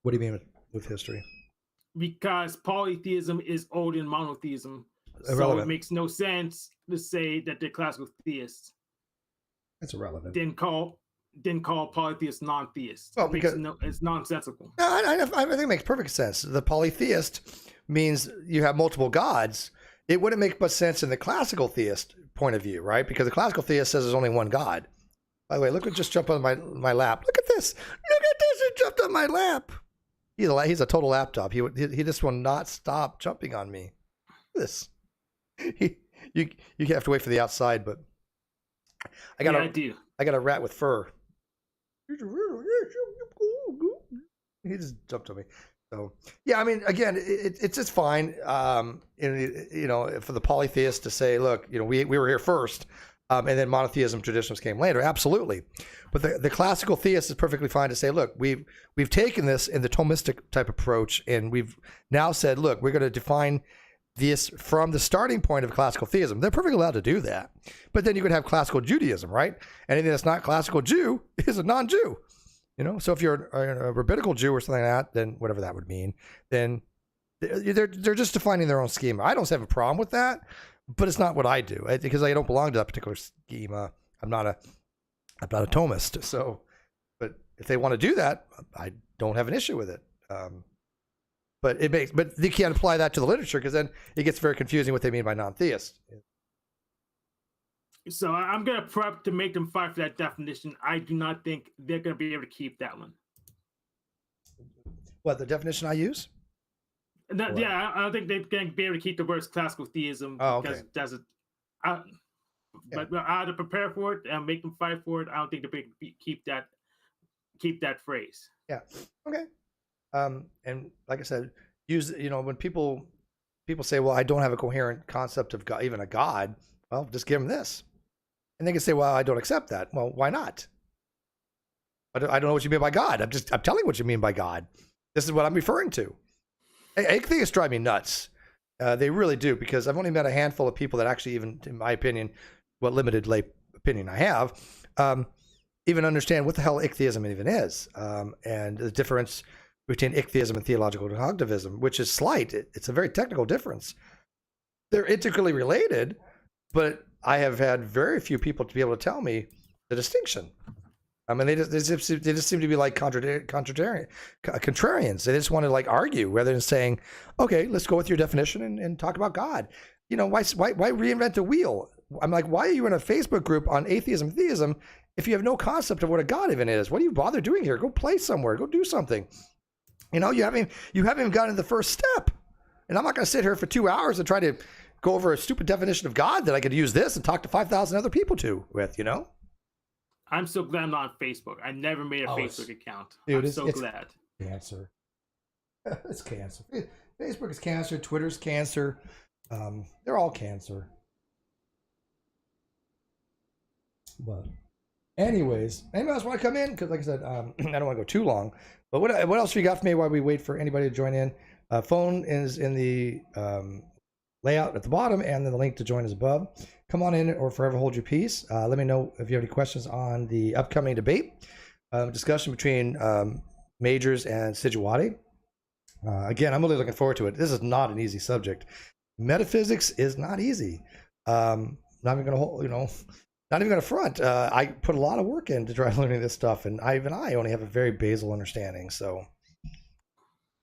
What do you mean with history? Because polytheism is older than monotheism. Irrelevant. So it makes no sense to say that they're classical theists. That's irrelevant. Then call polytheists non-theists. Well, because it's nonsensical. I think it makes perfect sense. The polytheist means you have multiple gods. It wouldn't make much sense in the classical theist point of view, right? Because the classical theist says there's only one God. By the way, look what just jumped on my lap. Look at this. Look at this. It jumped on my lap. He's a total laptop. He just will not stop jumping on me. This. You have to wait for the outside, but I got a rat with fur. He just jumped on me. So yeah, I mean, again, it's just fine. For the polytheist to say, look, we were here first, and then monotheism traditions came later. Absolutely, but the classical theist is perfectly fine to say, look, we've taken this in the Thomistic type approach, and we've now said, look, we're going to define this from the starting point of classical theism. They're perfectly allowed to do that. But then you could have classical Judaism, right? Anything that's not classical Jew is a non-Jew. So if you're a rabbinical Jew or something like that, then whatever that would mean, then they're just defining their own schema. I don't have a problem with that, but it's not what I do because I don't belong to that particular schema. I'm not a Thomist. So, but if they want to do that, I don't have an issue with it. But they can't apply that to the literature because then it gets very confusing what they mean by non-theist. So I'm going to prep to make them fight for that definition. I do not think they're going to be able to keep that one. What, the definition I use? No, yeah, I don't think they're going to be able to keep the words classical theism because it doesn't. But I had to prepare for it and make them fight for it. I don't think they're going to keep that phrase. Yeah. Okay. And like I said, when people say, well, I don't have a coherent concept of God, even a God, well, just give them this. And they can say, well, I don't accept that. Well, why not? I don't know what you mean by God. I'm telling you what you mean by God. This is what I'm referring to. Atheists drive me nuts. They really do, because I've only met a handful of people that actually, even in my opinion, what limited lay opinion I have, even understand what the hell ichtheism even is, and the difference between ichtheism and theological cognitivism, which is slight. It's a very technical difference. They're integrally related, but I have had very few people to be able to tell me the distinction. I mean, they just seem to be like contrarians. They just want to like argue rather than saying, okay, let's go with your definition and talk about God. Why reinvent the wheel? I'm like, why are you in a Facebook group on atheism and theism if you have no concept of what a God even is? What do you bother doing here? Go play somewhere. Go do something. You haven't even gotten to the first step. And I'm not going to sit here for 2 hours and try to go over a stupid definition of God that I could use this and talk to 5,000 other people with. I'm so glad I'm not on Facebook. I never made a Facebook account. Dude, I'm so glad. Cancer. It's cancer. Facebook is cancer. Twitter's cancer. They're all cancer. But anyways, anybody else want to come in? Because like I said, I don't want to go too long. But what else you got for me while we wait for anybody to join in? Phone is in the layout at the bottom, and then the link to join is above. Come on in or forever hold your peace. Let me know if you have any questions on the upcoming debate, discussion between Majors and Sijuwati. Again, I'm really looking forward to it. This is not an easy subject. Metaphysics is not easy. Not even going to front. I put a lot of work in to try learning this stuff, and I only have a very basal understanding. So,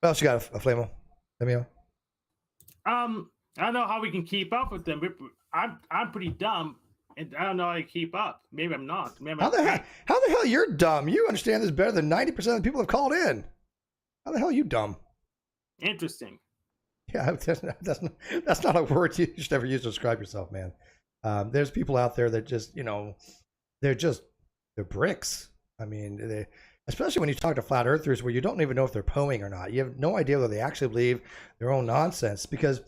what else you got, Flamo? Let me know. I don't know how we can keep up with them. I'm pretty dumb, and I don't know how to keep up. Maybe I'm not. How the hell you're dumb? You understand this better than 90% of the people have called in. How the hell are you dumb? Interesting. Yeah, that's not a word you should ever use to describe yourself, man. There's people out there that just, they're bricks. I mean, especially when you talk to flat earthers where you don't even know if they're poing or not. You have no idea whether they actually believe their own nonsense, because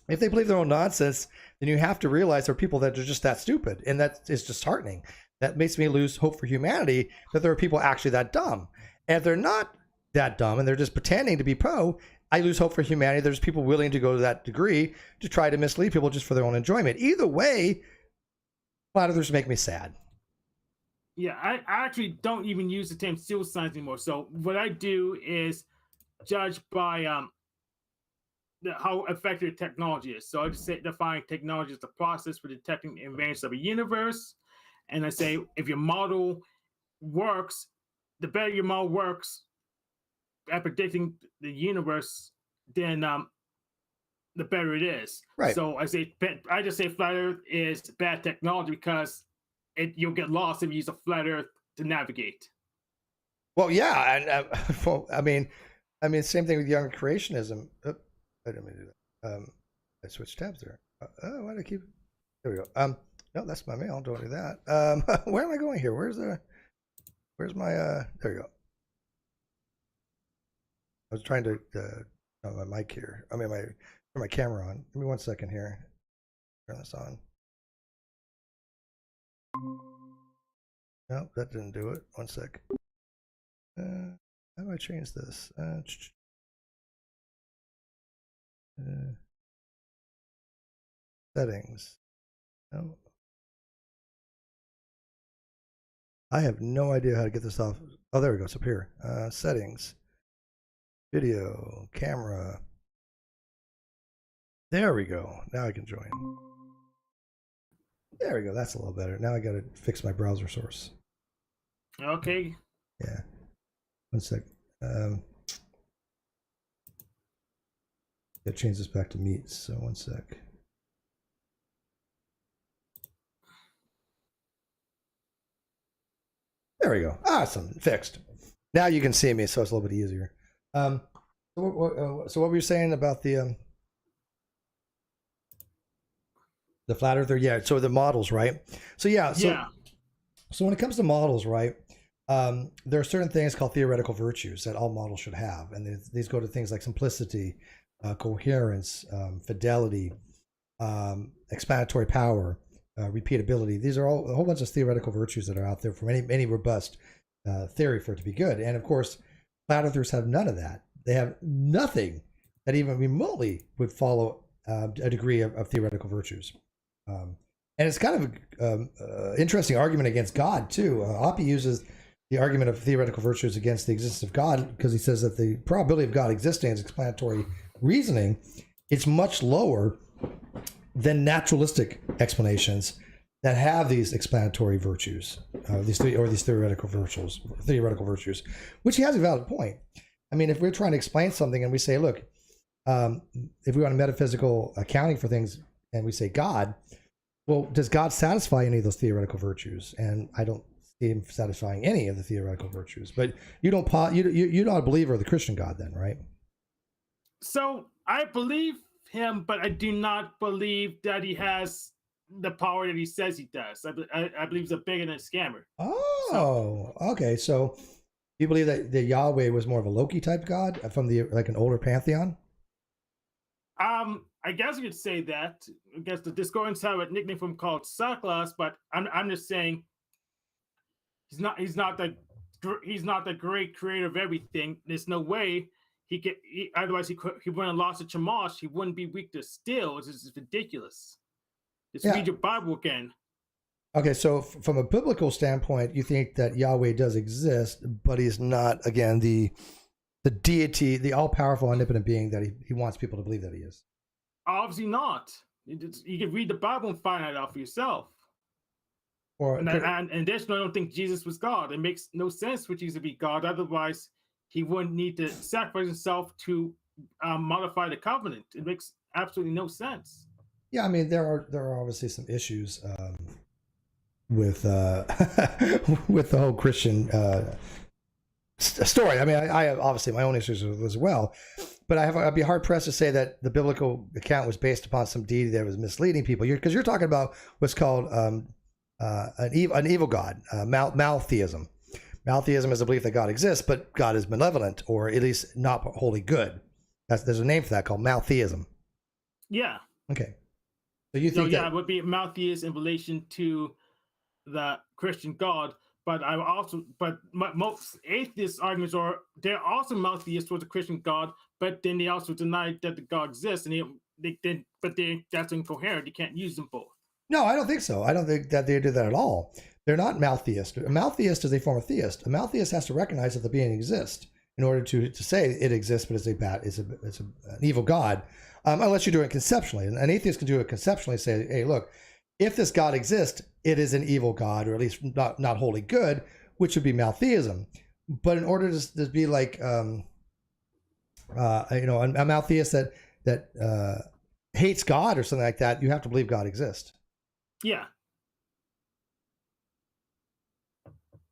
if they believe their own nonsense, then you have to realize there are people that are just that stupid, and that is disheartening. That makes me lose hope for humanity, that there are people actually that dumb. And if they're not that dumb and they're just pretending to be pro, I lose hope for humanity. There's people willing to go to that degree to try to mislead people just for their own enjoyment. Either way, flat earthers make me sad. Yeah, I actually don't even use the term pseudoscience anymore. So what I do is judge by how effective technology is. So I just define technology as the process for detecting the invariance of a universe. And I say, if your model works, the better your model works at predicting the universe, then the better it is. Right. So I just say flat Earth is bad technology because you'll get lost if you use a flat Earth to navigate. Well, yeah, and well, I mean, same thing with young creationism. I didn't mean to do that. I switched tabs there. Why did I keep? There we go. No, that's my mail. Don't do that. Where am I going here? Where's my? There we go. I was trying to my mic here. I mean, turn my camera on. Give me 1 second here. Turn this on. No, that didn't do it. 1 sec. How do I change this? Settings. No. I have no idea how to get this off. Oh, there we go. It's up here. Settings. Video. Camera. There we go. Now I can join. There we go. That's a little better. Now I got to fix my browser source. Okay. Yeah. 1 sec. Gotta change this back to meets. So 1 sec. There we go. Awesome. Fixed. Now you can see me, so it's a little bit easier. So what were you saying about the flat earther? Yeah. So the models, right? So yeah. So when it comes to models, right? There are certain things called theoretical virtues that all models should have, and these go to things like simplicity, coherence, fidelity, explanatory power, repeatability. These are all a whole bunch of theoretical virtues that are out there for any robust theory for it to be good. And of course, flat earthers have none of that. They have nothing that even remotely would follow a degree of theoretical virtues. And it's kind of interesting argument against God too. Oppie uses the argument of theoretical virtues against the existence of God because he says that the probability of God existing as explanatory reasoning is much lower than naturalistic explanations that have these explanatory virtues, these theoretical virtues, which he has a valid point. I mean, if we're trying to explain something and we say, look, if we want a metaphysical accounting for things and we say God, well, does God satisfy any of those theoretical virtues? And I don't see him satisfying any of the theoretical virtues. But you're not a believer of the Christian God then, right? So I believe him, but I do not believe that he has the power that he says he does. I believe he's a bigot and a scammer. Oh, okay. So you believe that the Yahweh was more of a Loki type god from like an older pantheon? I guess you could say that. I guess the Discordians have a nickname for him called Saklas, but I'm just saying he's not the great creator of everything. There's no way otherwise he wouldn't have lost to Chemosh. He wouldn't be weak to steel. This is ridiculous. Just read your Bible again. Okay, so from a biblical standpoint, you think that Yahweh does exist, but he's not, again, the deity, the all-powerful, omnipotent being that he wants people to believe that he is. Obviously not. You can read the Bible and find that out for yourself. And additionally, I don't think Jesus was God. It makes no sense for Jesus to be God. Otherwise, he wouldn't need to sacrifice himself to modify the covenant. It makes absolutely no sense. Yeah, I mean, there are obviously some issues with with the whole Christian story. I mean, I have obviously my own issues as well, but I'd be hard pressed to say that the biblical account was based upon some deity that was misleading people. Because you're talking about what's called an evil god, maltheism. Maltheism is a belief that God exists, but God is malevolent, or at least not wholly good. There's a name for that called maltheism. Yeah. Okay. So you think it would be maltheist in relation to the Christian God, but most atheist arguments are they're also maltheists towards the Christian God, but then they also deny that the God exists, and that's incoherent. You can't use them both. No, I don't think so. I don't think that they do that at all. They're not maltheist. A maltheist is a form of theist. A maltheist has to recognize that the being exists in order to say it exists, but it's an evil God, unless you're doing it conceptually. An atheist can do it conceptually, say, hey, look, if this God exists, it is an evil God, or at least not wholly good, which would be maltheism. But in order to be like, a maltheist that hates God or something like that, you have to believe God exists. Yeah.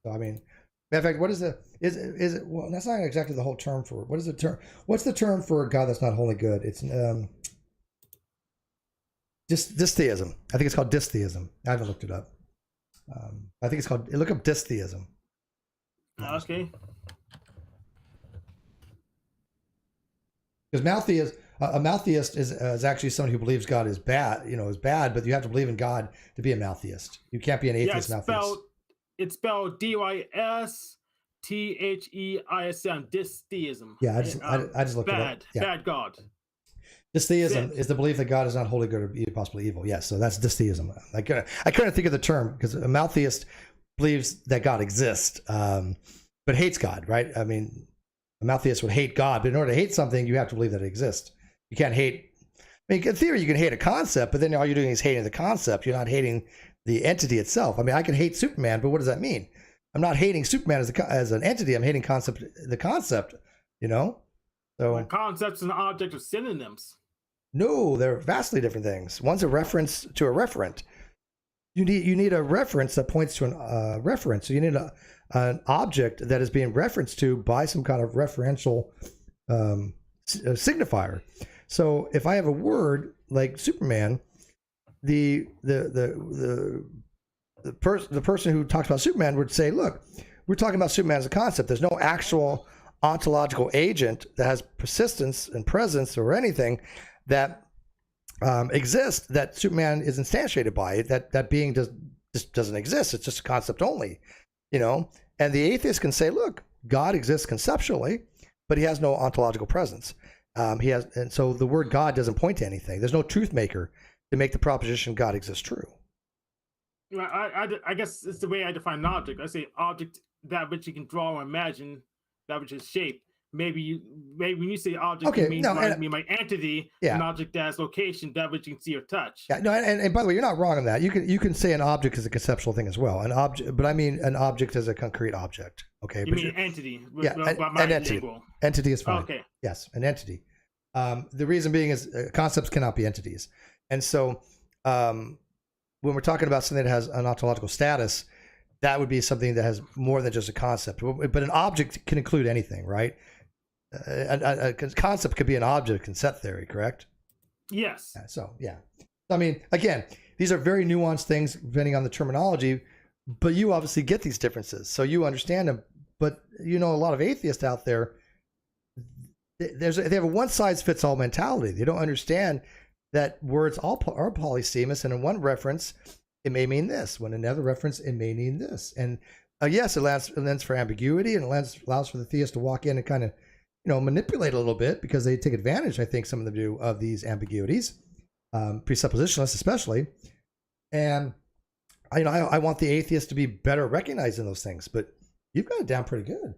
So, I mean, matter of fact, what is it? Well, that's not exactly the whole term for it. What is the term? What's the term for a God that's not wholly good? It's dystheism. I think it's called dystheism. I haven't looked it up. I think it's called. Look up dystheism. Okay. Because a maltheist is actually someone who believes God is bad. Is bad, but you have to believe in God to be a maltheist. You can't be an atheist maltheist. It's spelled dystheism. Dystheism. Yeah, I just looked it up. Yeah. Bad God. Dystheism is the belief that God is not wholly good or possibly evil. Yes, so that's dystheism. I couldn't think of the term because a maltheist believes that God exists, but hates God, right? I mean, a maltheist would hate God, but in order to hate something, you have to believe that it exists. You can't hate. I mean, in theory, you can hate a concept, but then all you're doing is hating the concept. You're not hating the entity itself. I mean, I can hate Superman, but what does that mean? I'm not hating Superman as an entity. I'm hating the concept. So concepts and objects are synonyms. No, they're vastly different things. One's a reference to a referent. You need a reference that points to a reference. So you need an object that is being referenced to by some kind of referential signifier. So if I have a word like Superman, the person who talks about Superman would say, look, we're talking about Superman as a concept. There's no actual ontological agent that has persistence and presence or anything that exists that Superman is instantiated by. That being just doesn't exist. It's just a concept only, And the atheist can say, look, God exists conceptually, but he has no ontological presence. And so the word God doesn't point to anything. There's no truth maker to make the proposition God exists true. I guess it's the way I define an object. I say object, that which you can draw or imagine, that which is shaped. Maybe when you say object, you mean my entity, an object that has location, that which you can see or touch. Yeah, no, and by the way, you're not wrong on that. You can say an object is a conceptual thing as well. An object, but I mean an object is a concrete object. Okay, you mean entity? Yeah, an entity. Entity is fine. Okay. Yes, an entity. The reason being is concepts cannot be entities, and so when we're talking about something that has an ontological status, that would be something that has more than just a concept. But an object can include anything, right? A concept could be an object in set theory, correct? Yes. I mean, again, these are very nuanced things depending on the terminology, but you obviously get these differences, so you understand them. But a lot of atheists out there, they have a one-size-fits-all mentality. They don't understand that words are polysemous, and in one reference, it may mean this. When in another reference, it may mean this. And yes, it allows for ambiguity, and allows for the theist to walk in and kind of manipulate a little bit, because they take advantage, I think some of them do, of these ambiguities, presuppositionalists especially. And I want the atheist to be better recognized in those things, but you've got it down pretty good.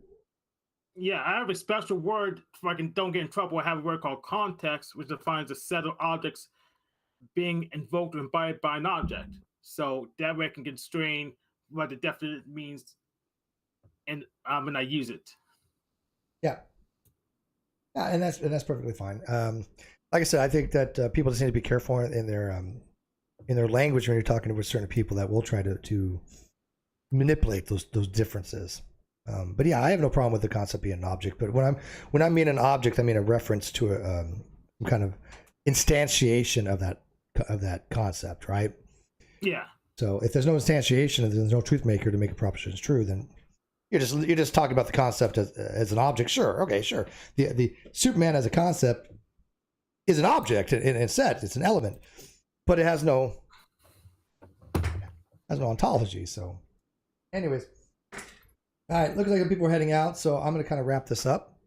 Yeah, I have a special word so I don't get in trouble. I have a word called context, which defines a set of objects being invoked or imbibed by an object. So that way I can constrain what the definition means, and when I use it. Yeah. And that's perfectly fine. Like I said, I think that people just need to be careful in their language when you're talking with certain people that will try to manipulate those differences. But yeah, I have no problem with the concept being an object. But when I mean an object, I mean a reference to some kind of instantiation of that concept, right? Yeah. So if there's no instantiation and there's no truth maker to make a proposition true, then you're just talking about the concept as an object. Sure, okay, sure. The Superman as a concept is an object in a set. It's an element, but it has no ontology. So, anyways. All right, looks like people are heading out, so I'm going to kind of wrap this up.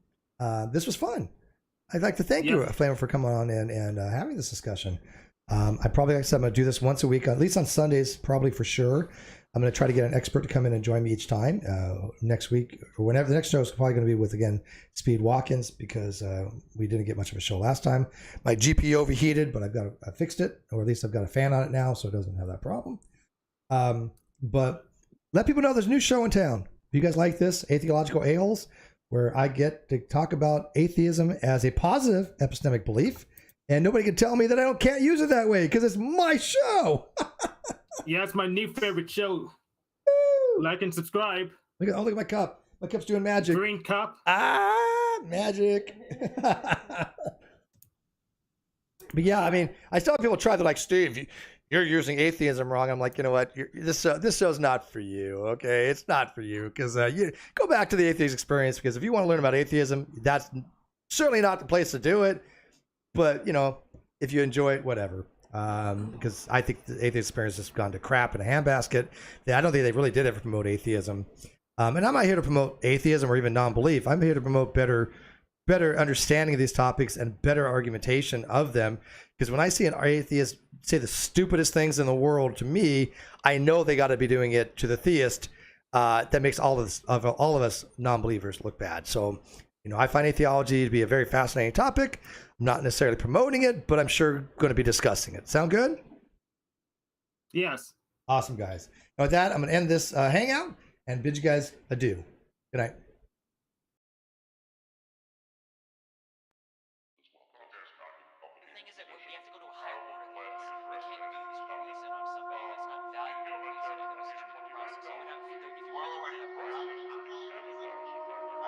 This was fun. I'd like to thank you, Flamer, for coming on and having this discussion. I probably, like I said, I'm going to do this once a week, at least on Sundays, probably for sure. I'm going to try to get an expert to come in and join me each time. Next week, or whenever the next show is probably going to be with, again, Speed Watkins, because we didn't get much of a show last time. My GPU overheated, but I fixed it, or at least I've got a fan on it now, so it doesn't have that problem. But let people know there's a new show in town. If you guys like this, Atheological Aholes, where I get to talk about atheism as a positive epistemic belief, and nobody can tell me that I can't use it that way because it's my show. Yeah, it's my new favorite show. Woo! Like and subscribe. Look at my cup. My cup's doing magic. Green cup. Magic. But yeah, I mean, I still have people try. They're like, Steve, you're using atheism wrong. I'm like, you know what? This show's not for you. Okay, it's not for you because you go back to the atheist experience, because if you want to learn about atheism, that's certainly not the place to do it. But if you enjoy it, whatever. Because I think the atheist experience has gone to crap in a handbasket. I don't think they really did ever promote atheism. And I'm not here to promote atheism or even non-belief. I'm here to promote better understanding of these topics and better argumentation of them. Because when I see an atheist say the stupidest things in the world to me, I know they got to be doing it to the theist. That makes all of us non-believers look bad. So, I find atheology to be a very fascinating topic. I'm not necessarily promoting it, but I'm sure going to be discussing it. Sound good? Yes. Awesome, guys. And with that, I'm going to end this hangout and bid you guys adieu. Good night.